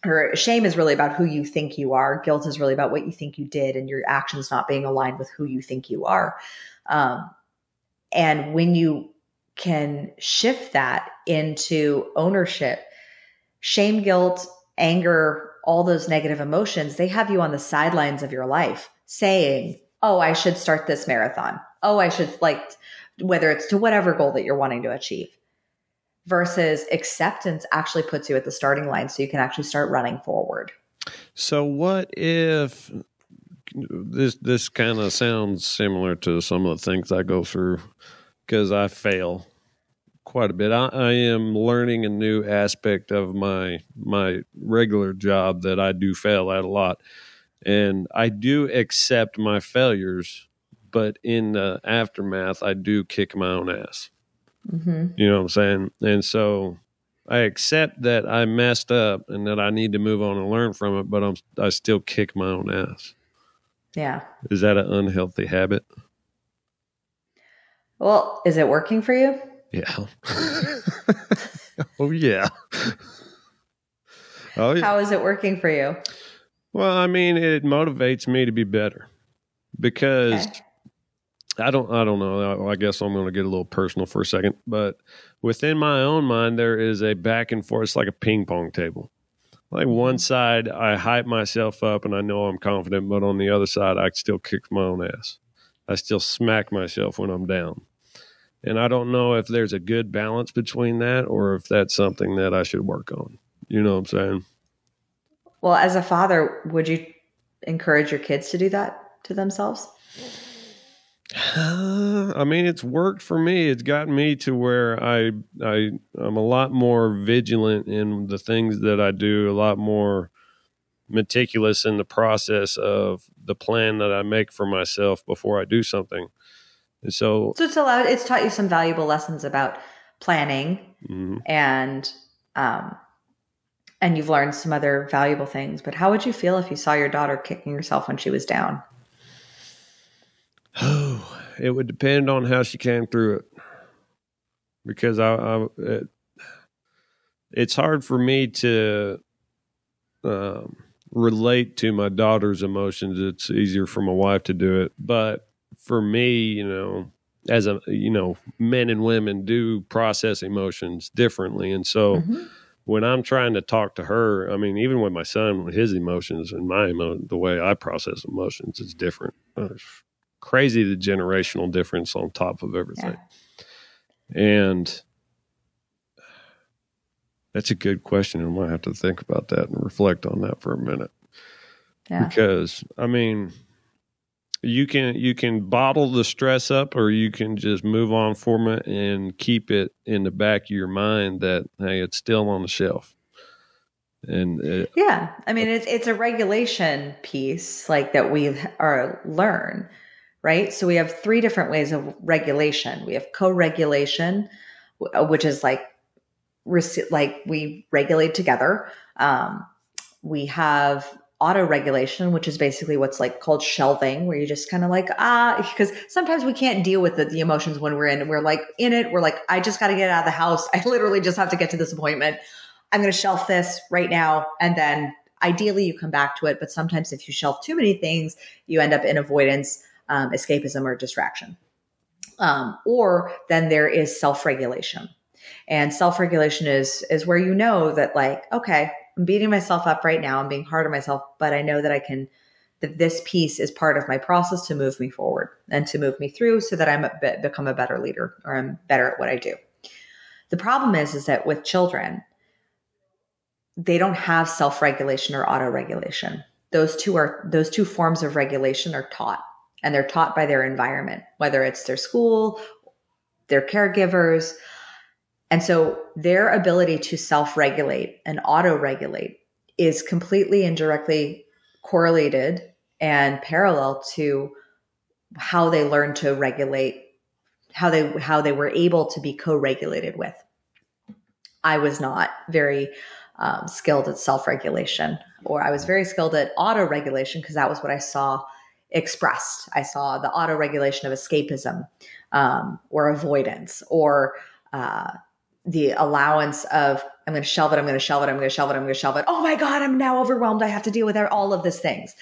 or shame is really about who you think you are. Guilt is really about what you think you did and your actions not being aligned with who you think you are. And when you can shift that into ownership, shame, guilt, anger, all those negative emotions, they have you on the sidelines of your life saying, oh, I should start this marathon. Oh, I should, like, whether it's to whatever goal that you're wanting to achieve. Versus acceptance actually puts you at the starting line so you can actually start running forward. So what if this kind of sounds similar to some of the things I go through, because I fail quite a bit. I am learning a new aspect of my regular job that I do fail at a lot. And I do accept my failures, but in the aftermath, I do kick my own ass. Mm-hmm. You know what I'm saying? And so I accept that I messed up and that I need to move on and learn from it, but I still kick my own ass. Yeah. Is that an unhealthy habit? Well, is it working for you? Yeah. Oh, yeah. Oh, yeah. How is it working for you? Well, I mean, it motivates me to be better because I don't know. I guess I'm going to get a little personal for a second, but within my own mind, there is a back and forth. It's like a ping pong table. Like one side, I hype myself up and I know I'm confident, but on the other side, I still kick my own ass. I still smack myself when I'm down. And I don't know if there's a good balance between that or if that's something that I should work on. You know what I'm saying? Well, as a father, would you encourage your kids to do that to themselves? I mean, it's worked for me. It's gotten me to where I'm a lot more vigilant in the things that I do, a lot more meticulous in the process of the plan that I make for myself before I do something. And so it's taught you some valuable lessons about planning, and you've learned some other valuable things. But how would you feel if you saw your daughter kicking herself when she was down? Oh, it would depend on how she came through it, because it's hard for me to relate to my daughter's emotions. It's easier for my wife to do it, but for me, as men and women do process emotions differently. And so when I'm trying to talk to her, I mean, even with my son, his emotions and the way I process emotions is different. It's crazy, the generational difference on top of everything. Yeah. And that's a good question. I might have to think about that and reflect on that for a minute. Yeah. Because, I mean, you can bottle the stress up, or you can just move on from it and keep it in the back of your mind that, hey, it's still on the shelf. And I mean, it's a regulation piece like that we learn, right? So we have 3 different ways of regulation. We have co-regulation, which is like we regulate together. We have auto-regulation, which is basically what's like called shelving, where you just kind of like, because sometimes we can't deal with the emotions when we're like in it. We're like, I just got to get out of the house. I literally just have to get to this appointment. I'm going to shelf this right now. And then ideally you come back to it. But sometimes if you shelf too many things, you end up in avoidance, escapism, or distraction. Or then there is self-regulation. And self-regulation is where you know that, like, okay, I'm beating myself up right now. I'm being hard on myself, but I know that that this piece is part of my process to move me forward and to move me through so that I become a better leader, or I'm better at what I do. The problem is that with children, they don't have self-regulation or auto-regulation. Those two forms of regulation are taught, and they're taught by their environment, whether it's their school, their caregivers. And so their ability to self-regulate and auto-regulate is completely and directly correlated and parallel to how they learn to regulate how they were able to be co-regulated with. I was not very skilled at self-regulation, or I was very skilled at auto-regulation because that was what I saw expressed. I saw the auto-regulation of escapism or avoidance, or the allowance of, I'm going to shelve it, I'm going to shelve it, I'm going to shelve it, I'm going to shelve it. Oh my God, I'm now overwhelmed. I have to deal with all of these things.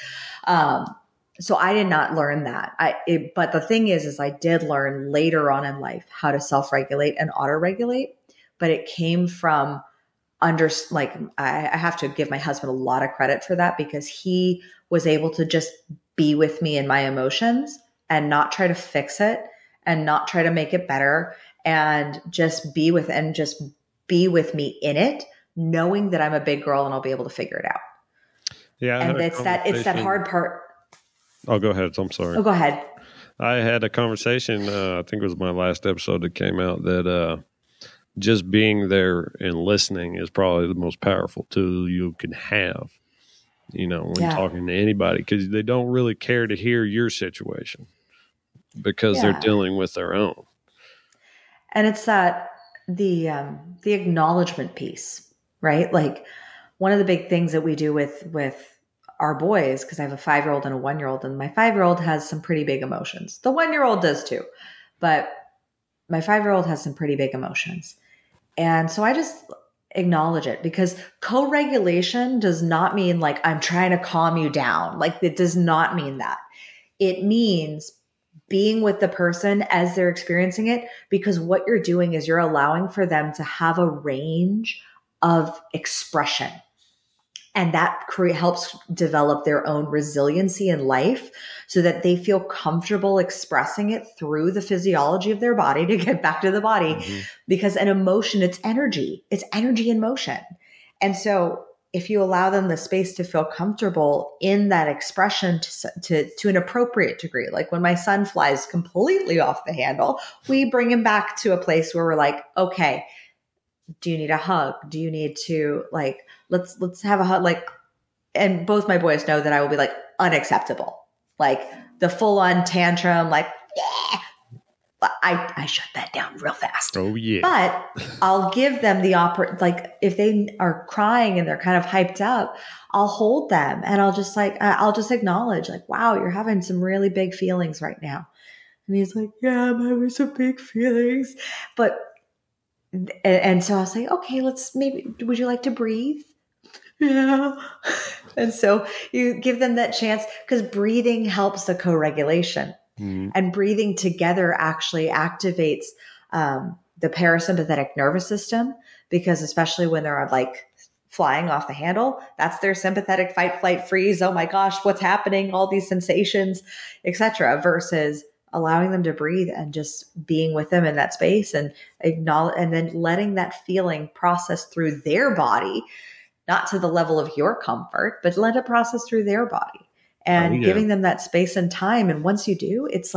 So I did not learn that. But the thing is I did learn later on in life how to self-regulate and auto-regulate, but it came from I have to give my husband a lot of credit for that, because he was able to just be with me in my emotions and not try to fix it and not try to make it better, and just be with me in it, knowing that I'm a big girl and I'll be able to figure it out. Yeah. And it's that hard part. Oh, go ahead. I'm sorry. Oh, go ahead. I had a conversation, I think it was my last episode that came out, that just being there and listening is probably the most powerful tool you can have, when talking to anybody, because they don't really care to hear your situation because they're dealing with their own. And it's that the acknowledgement piece, right? Like, one of the big things that we do with our boys, because I have a 5-year-old and a 1-year-old, and my 5-year-old has some pretty big emotions. The 1-year-old does too, but my 5-year-old has some pretty big emotions. And so I just acknowledge it, because co-regulation does not mean like I'm trying to calm you down. Like, it does not mean that. It means being with the person as they're experiencing it, because what you're doing is you're allowing for them to have a range of expression. And that helps develop their own resiliency in life, so that they feel comfortable expressing it through the physiology of their body, to get back to the body, because an emotion, it's energy in motion. And so if you allow them the space to feel comfortable in that expression to an appropriate degree, like when my son flies completely off the handle, we bring him back to a place where we're like, okay, do you need a hug? Do you need to let's have a hug? And both my boys know that I will be like, unacceptable. Like the full on tantrum, like, yeah. I shut that down real fast. Oh yeah. But I'll give them the if they are crying and they're kind of hyped up, I'll hold them and I'll just acknowledge, like, wow, you're having some really big feelings right now. And he's like, yeah, I'm having some big feelings. And so I'll say, okay, would you like to breathe? Yeah. And so you give them that chance, because breathing helps the co-regulation. And breathing together actually activates the parasympathetic nervous system, because especially when they're like flying off the handle, that's their sympathetic fight, flight, freeze. Oh my gosh, what's happening? All these sensations, etc. Versus allowing them to breathe and just being with them in that space and acknowledge, and then letting that feeling process through their body, not to the level of your comfort, but let it process through their body. And giving them that space and time. And once you do, it's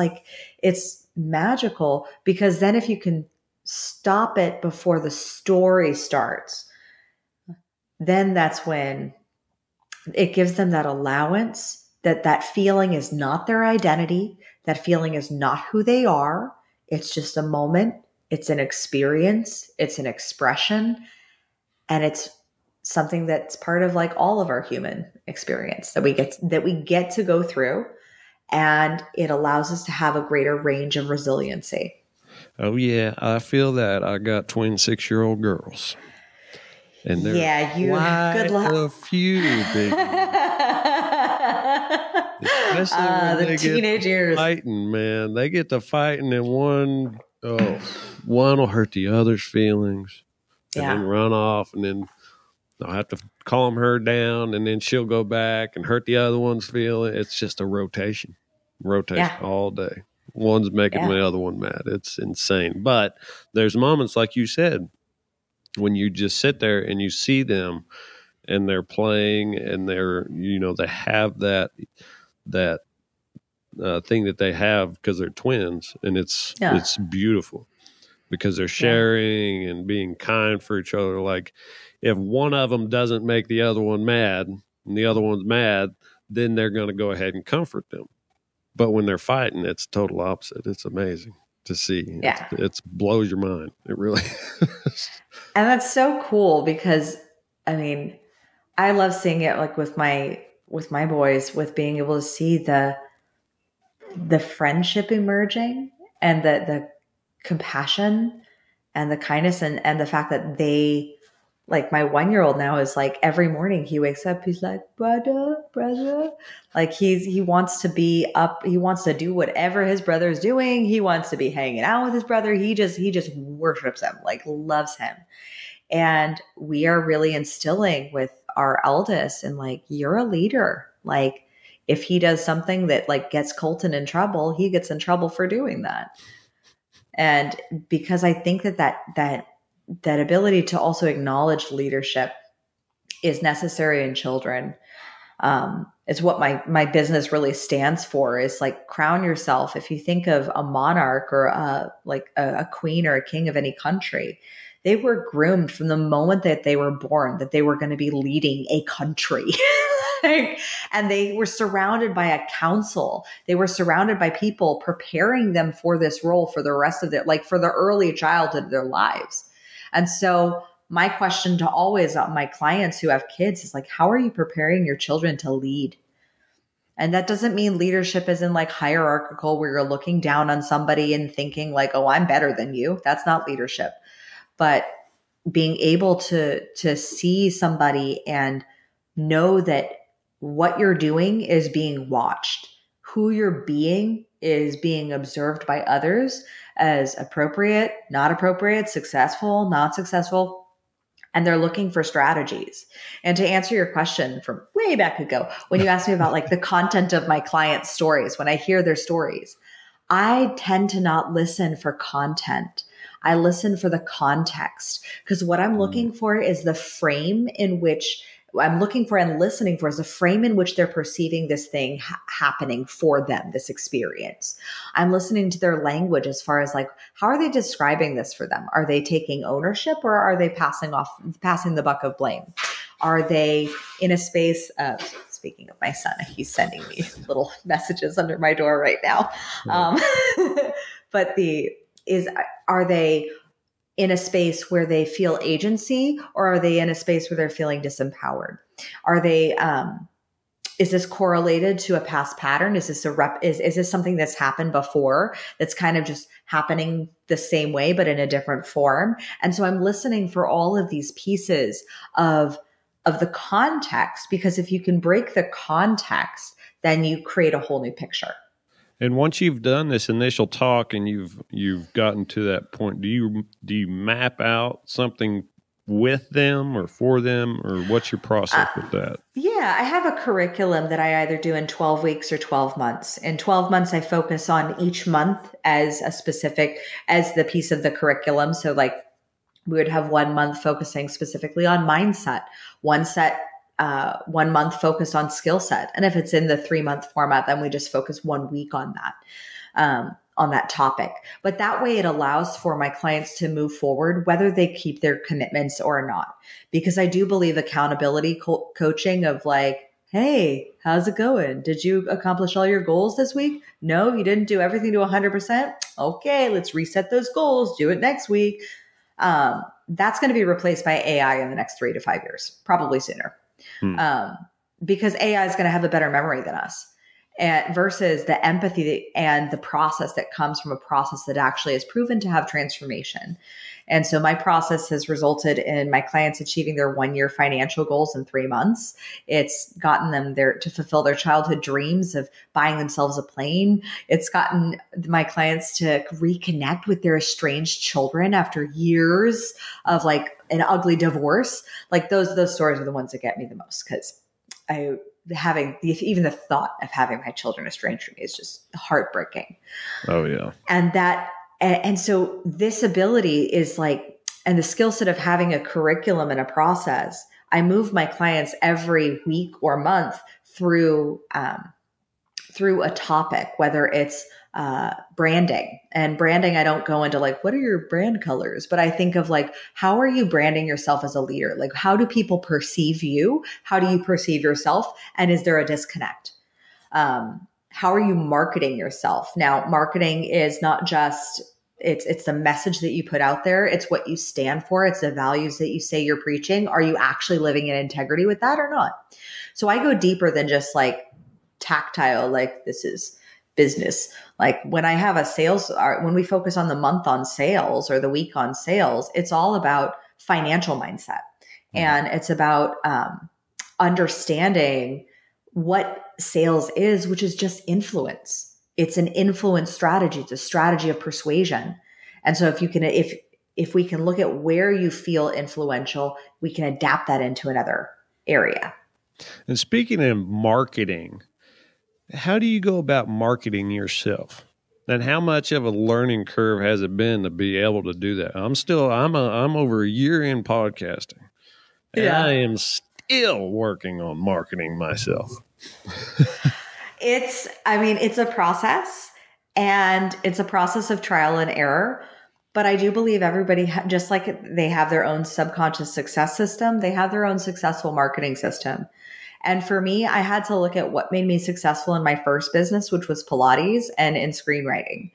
magical, because then if you can stop it before the story starts, then that's when it gives them that allowance that feeling is not their identity. That feeling is not who they are. It's just a moment. It's an experience. It's an expression. And it's something that's part of like all of our human experience that we get to go through, and it allows us to have a greater range of resiliency. Oh yeah, I feel that. I got twin 6-year-old girls, and they're good luck. A few big, especially when the they teenage years. Fighting, man, they get to fighting, and one will hurt the other's feelings, and then run off, and then I'll have to calm her down, and then she'll go back and hurt the other one's feeling. It's just a rotation all day. One's making the other one mad. It's insane. But there's moments, like you said, when you just sit there and you see them and they're playing and they're, they have that thing that they have because they're twins, and it's beautiful because they're sharing and being kind for each other. Like, if one of them doesn't make the other one mad and the other one's mad, then they're going to go ahead and comfort them. But when they're fighting, it's total opposite. It's amazing. to see. Yeah. It's blows your mind. It really is. And that's so cool because, I mean, I love seeing it like with my boys, with being able to see the friendship emerging and the compassion and the kindness and the fact that they, like my 1-year-old now is like every morning he wakes up, he's like, brother. Like he wants to be up. He wants to do whatever his brother is doing. He wants to be hanging out with his brother. He just worships him, like loves him. And we are really instilling with our eldest and like, you're a leader. Like if he does something that like gets Colton in trouble, he gets in trouble for doing that. And because I think that ability to also acknowledge leadership is necessary in children. It's what my business really stands for, is like crown yourself. If you think of a monarch or a queen or a king of any country, they were groomed from the moment that they were born that they were going to be leading a country. And they were surrounded by a council. They were surrounded by people preparing them for this role for the rest of their, like for the early childhood of their lives. And so my question to always my clients who have kids is like, how are you preparing your children to lead? And that doesn't mean leadership is in like hierarchical where you're looking down on somebody and thinking like, oh, I'm better than you. That's not leadership. But being able to see somebody and know that what you're doing is being watched, who you're being is being observed by others as appropriate, not appropriate, successful, not successful, and they're looking for strategies. And to answer your question from way back ago, when you asked me about like the content of my clients' stories, when I hear their stories, I tend to not listen for content. I listen for the context, because what I'm looking for is the frame in which I'm looking for and listening for is the frame in which they're perceiving this thing happening for them, this experience. I'm listening to their language as far as like, how are they describing this for them? Are they taking ownership or are they passing the buck of blame? Are they in a space of, speaking of my son, he's sending me little messages under my door right now. But are they in a space where they feel agency, or are they in a space where they're feeling disempowered? Are they, is this correlated to a past pattern? Is this is this something that's happened before that's kind of just happening the same way, but in a different form? And so I'm listening for all of these pieces of the context, because if you can break the context, then you create a whole new picture. And once you've done this initial talk and you've gotten to that point, do you map out something with them or for them, or what's your process with that? Yeah, I have a curriculum that I either do in 12 weeks or 12 months. In 12 months, I focus on each month as the piece of the curriculum. So like we would have 1 month focusing specifically on mindset, 1 month focused on skill set. And if it's in the 3-month format, then we just focus 1 week on that topic. But that way it allows for my clients to move forward, whether they keep their commitments or not. Because I do believe accountability coaching of like, hey, how's it going? Did you accomplish all your goals this week? No, you didn't do everything to 100%. Okay, let's reset those goals. Do it next week. That's going to be replaced by AI in the next 3 to 5 years, probably sooner. Because AI is going to have a better memory than us, and versus the empathy and the process that comes from a process that actually is proven to have transformation. And so my process has resulted in my clients achieving their 1-year financial goals in 3 months. It's gotten them there to fulfill their childhood dreams of buying themselves a plane. It's gotten my clients to reconnect with their estranged children after years of like an ugly divorce. Like those stories are the ones that get me the most, because even the thought of having my children estranged from me is just heartbreaking. Oh yeah. And so this ability is like, and the skill set of having a curriculum and a process, I move my clients every week or month through a topic, whether it's branding. And branding, I don't go into like, what are your brand colors? But I think of like, how are you branding yourself as a leader? Like, how do people perceive you? How do you perceive yourself? And is there a disconnect? how are you marketing yourself? Now, marketing is not just, it's the message that you put out there. It's what you stand for. It's the values that you say you're preaching. Are you actually living in integrity with that or not? So I go deeper than just like tactile, like this is business. Like when I have a sales, when we focus on the month on sales or the week on sales, it's all about financial mindset. And it's about understanding what sales is, which is just influence. It's an influence strategy. It's a strategy of persuasion. And so if we can look at where you feel influential, we can adapt that into another area. And speaking of marketing, how do you go about marketing yourself? And how much of a learning curve has it been to be able to do that? I'm over a year in podcasting. And I am still working on marketing myself. It's a process, and it's a process of trial and error. But I do believe everybody, just like they have their own subconscious success system, they have their own successful marketing system. And for me, I had to look at what made me successful in my first business, which was Pilates and in screenwriting.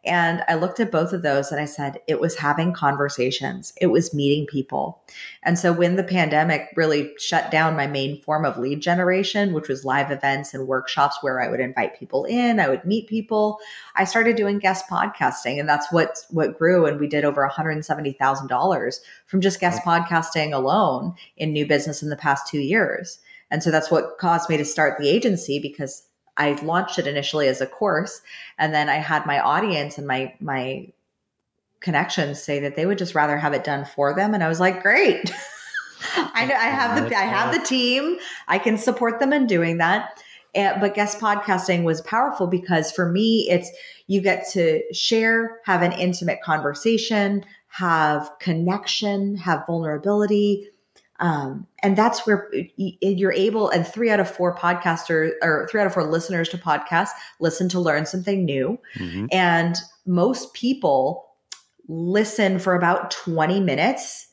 And I looked at both of those and I said, it was having conversations. It was meeting people. And so when the pandemic really shut down my main form of lead generation, which was live events and workshops where I would invite people in, I would meet people, I started doing guest podcasting. And that's what grew. And we did over $170,000 from just guest podcasting alone in new business in the past 2 years. And so that's what caused me to start the agency, because I launched it initially as a course, and then I had my audience and my connections say that they would just rather have it done for them. And I was like, great. I have the team. I can support them in doing that. But guest podcasting was powerful because for me, it's you get to share, have an intimate conversation, have connection, have vulnerability. And that's where you're able, and 3 out of 4 podcasters or 3 out of 4 listeners to podcasts listen to learn something new. Mm-hmm. And most people listen for about 20 minutes.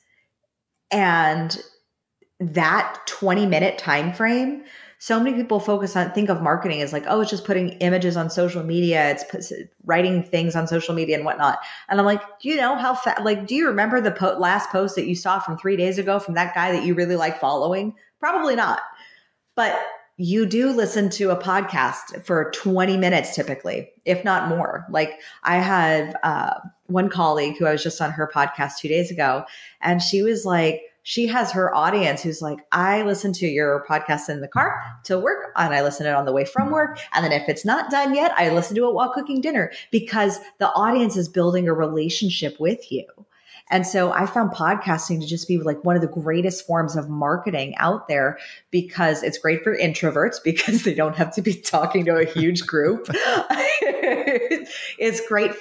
And that 20-minute time frame, so many people think of marketing as like, oh, it's just putting images on social media. It's writing things on social media and whatnot. And I'm like, do you know how do you remember the last post that you saw from 3 days ago from that guy that you really like following? Probably not. But you do listen to a podcast for 20 minutes typically, if not more. Like I had one colleague who I was just on her podcast 2 days ago, and she was like, she has her audience who's like, I listen to your podcast in the car to work, and I listen to it on the way from work. And then if it's not done yet, I listen to it while cooking dinner, because the audience is building a relationship with you. And so I found podcasting to just be like one of the greatest forms of marketing out there, because it's great for introverts because they don't have to be talking to a huge group. It's great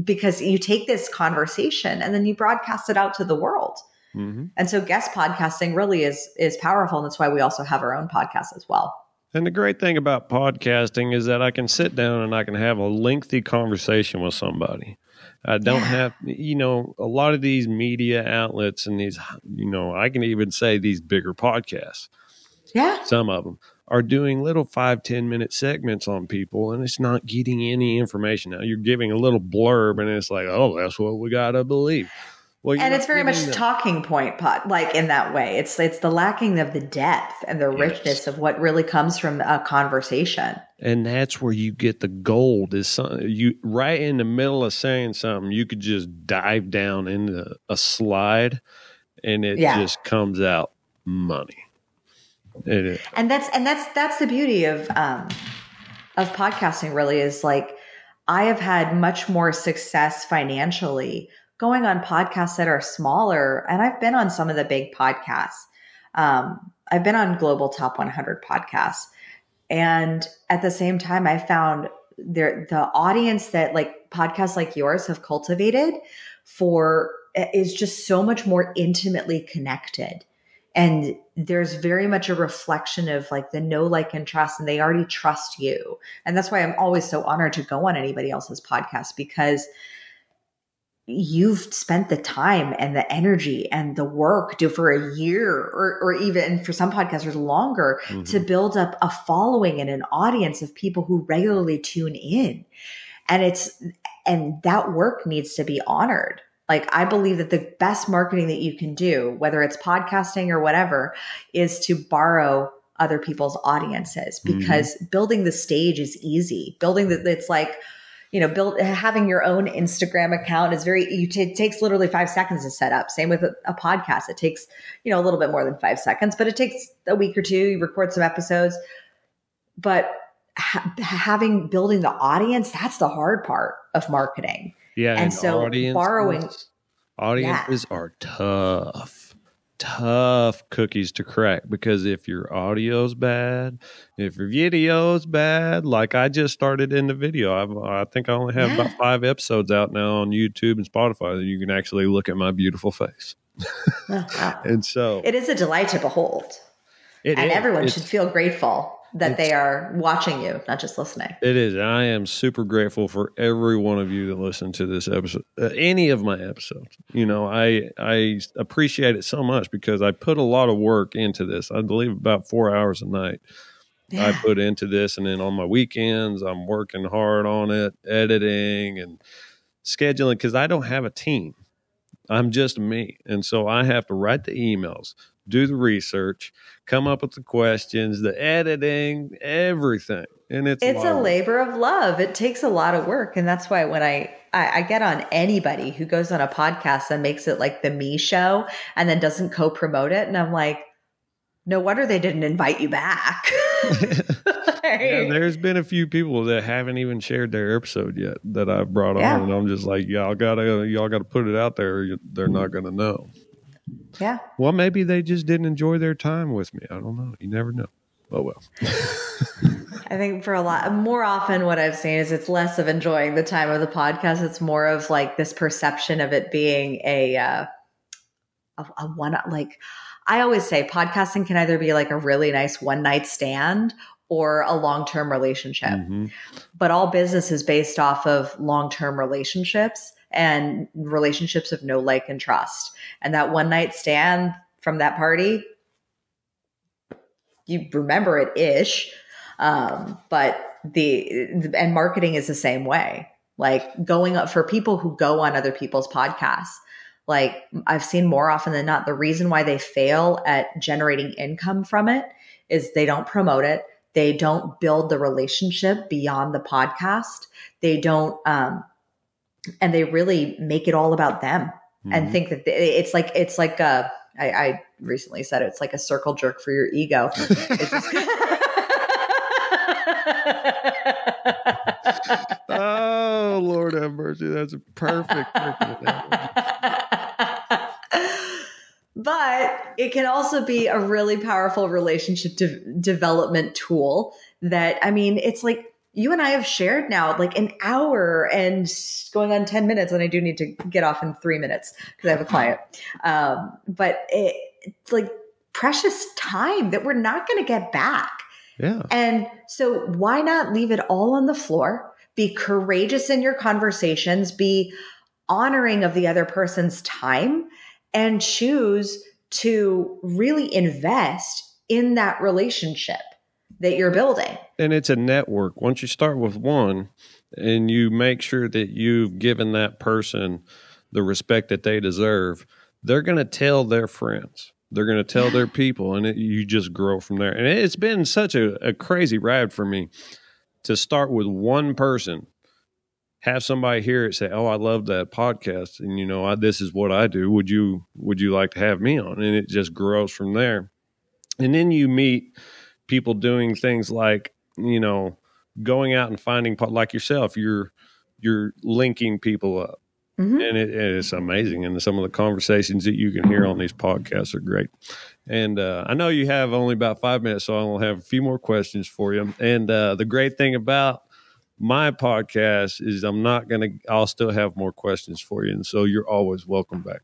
because you take this conversation and then you broadcast it out to the world. Mm-hmm. And so guest podcasting really is powerful. And that's why we also have our own podcast as well. And the great thing about podcasting is that I can sit down and I can have a lengthy conversation with somebody. I don't have, a lot of these media outlets and these, I can even say these bigger podcasts. Yeah. Some of them are doing little 5-10 minute segments on people, and it's not getting any information. Now you're giving a little blurb and it's like, oh, that's what we got to believe. Well, and it's very much talking point like in that way. It's the lacking of the depth and the richness of what really comes from a conversation. And that's where you get the gold. Is you right in the middle of saying something, you could just dive down into a slide, and it just comes out money. And that's the beauty of podcasting. Really, is like I have had much more success financially going on podcasts that are smaller. And I've been on some of the big podcasts. I've been on Global Top 100 podcasts. And at the same time, I found the audience that like podcasts like yours have cultivated is just so much more intimately connected. And there's very much a reflection of like the know, like, and trust, and they already trust you. And that's why I'm always so honored to go on anybody else's podcast, because you've spent the time and the energy and the work for a year or even for some podcasters longer to build up a following and an audience of people who regularly tune in. And that work needs to be honored. Like, I believe that the best marketing that you can do, whether it's podcasting or whatever, is to borrow other people's audiences, because building the stage is easy. It's like, having your own Instagram account is it takes literally 5 seconds to set up. Same with a podcast. It takes, a little bit more than 5 seconds, but it takes a week or two. You record some episodes, but building the audience, that's the hard part of marketing. Yeah. And so audiences are tough cookies to crack, because if your audio's bad, if your video's bad, like I just started in the video, I think I only have about 5 episodes out now on YouTube and Spotify that you can actually look at my beautiful face. And so it is a delight to behold. Everyone should feel grateful that they are watching you, not just listening. It is. I am super grateful for every one of you that listen to this episode, any of my episodes. I appreciate it so much, because I put a lot of work into this. I believe about 4 hours a night I put into this. And then on my weekends, I'm working hard on it, editing and scheduling, because I don't have a team. I'm just me. And so I have to write the emails, do the research, come up with the questions, the editing, everything. And it's a labor of love. It takes a lot of work. And that's why when I get on anybody who goes on a podcast and makes it like the me show and then doesn't co-promote it, and I'm like, no wonder they didn't invite you back. Yeah, there's been a few people that haven't even shared their episode yet that I've brought on, and I'm just like, y'all gotta put it out there. They're not gonna know. Yeah. Well, maybe they just didn't enjoy their time with me. I don't know. You never know. Oh well. I think more often what I've seen is it's less of enjoying the time of the podcast. It's more of like this perception of it being a one, like I always say podcasting can either be like a really nice one night stand or a long-term relationship. But all business is based off of long-term relationships and relationships of know, like, and trust. And that one night stand from that party, you remember it ish. But and marketing is the same way. Like going up for people who go on other people's podcasts. Like I've seen more often than not, the reason why they fail at generating income from it is they don't promote it. They don't build the relationship beyond the podcast. They don't, and they really make it all about them and think that it's like I recently said it's like a circle jerk for your ego. It's just oh, Lord have mercy. That's a perfect. But it can also be a really powerful relationship development tool that, I mean, it's like you and I have shared now like an hour and going on 10 minutes, and I do need to get off in 3 minutes because I have a client. But it's like precious time that we're not going to get back. Yeah. And so why not leave it all on the floor? Be courageous in your conversations, be honoring of the other person's time, and choose to really invest in that relationship that you're building. And it's a network. Once you start with one and you make sure that you've given that person the respect that they deserve, they're going to tell their friends. They're going to tell their people, and you just grow from there. And it's been such a crazy ride for me to start with one person, have somebody hear it, say, "Oh, I love that podcast, and this is what I do. Would you like to have me on?" And it just grows from there. And then you meet people doing things like, going out and finding, like yourself, you're linking people up. Mm-hmm. And it's amazing. And some of the conversations that you can hear on these podcasts are great. And I know you have only about 5 minutes, so I'll have a few more questions for you. And the great thing about my podcast is I'll still have more questions for you. And so you're always welcome back.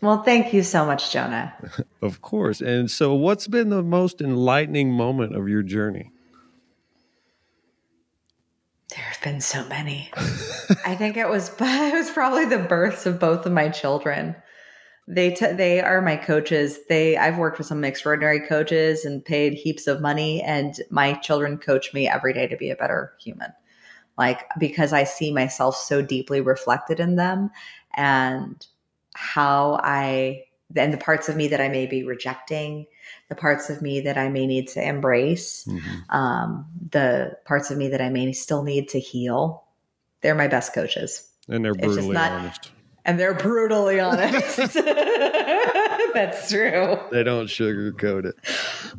Well, thank you so much, Jonah. Of course. And so what's been the most enlightening moment of your journey? There have been so many. I think it was probably the births of both of my children. They are my coaches. I've worked with some extraordinary coaches and paid heaps of money, and my children coach me every day to be a better human. Like, because I see myself so deeply reflected in them, and and the parts of me that I may be rejecting, the parts of me that I may need to embrace, the parts of me that I may still need to heal. They're my best coaches. And they're brutally honest. And they're brutally honest. That's true. They don't sugarcoat it.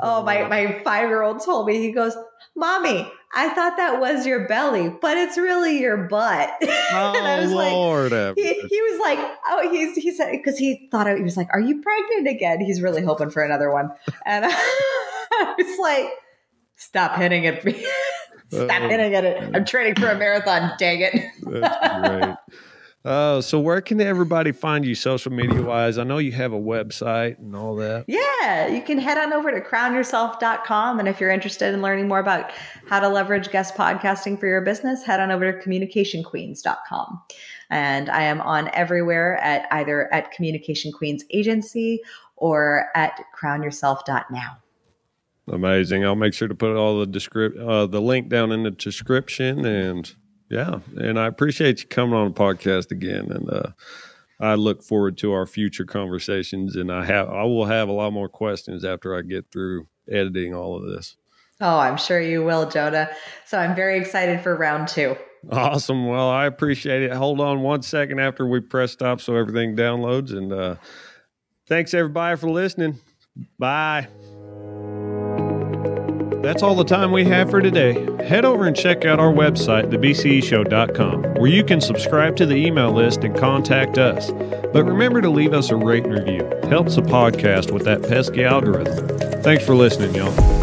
Oh, my 5-year-old told me, he goes, "Mommy, I thought that was your belly, but it's really your butt." Oh, and I was Lord. he was like, oh, he said, because he was like, "Are you pregnant again?" He's really hoping for another one. And I was like, "Stop hitting at me. Stop hitting at it. I'm training for a marathon, dang it." That's great. So where can everybody find you social media wise? I know you have a website and all that. Yeah, you can head on over to crownyourself.com. And if you're interested in learning more about how to leverage guest podcasting for your business, head on over to communicationqueens.com. And I am on everywhere at either at Communication Queens Agency or at crownyourself.now. Amazing. I'll make sure to put all the link down in the description. And yeah, and I appreciate you coming on the podcast again, and I look forward to our future conversations. And I will have a lot more questions after I get through editing all of this. Oh, I'm sure you will, Jonah. So I'm very excited for round 2. Awesome. Well, I appreciate it. Hold on one second after we press stop so everything downloads. And thanks everybody for listening. Bye. That's all the time we have for today. Head over and check out our website, thebceshow.com, where you can subscribe to the email list and contact us. But remember to leave us a rate and review. Helps the podcast with that pesky algorithm. Thanks for listening, y'all.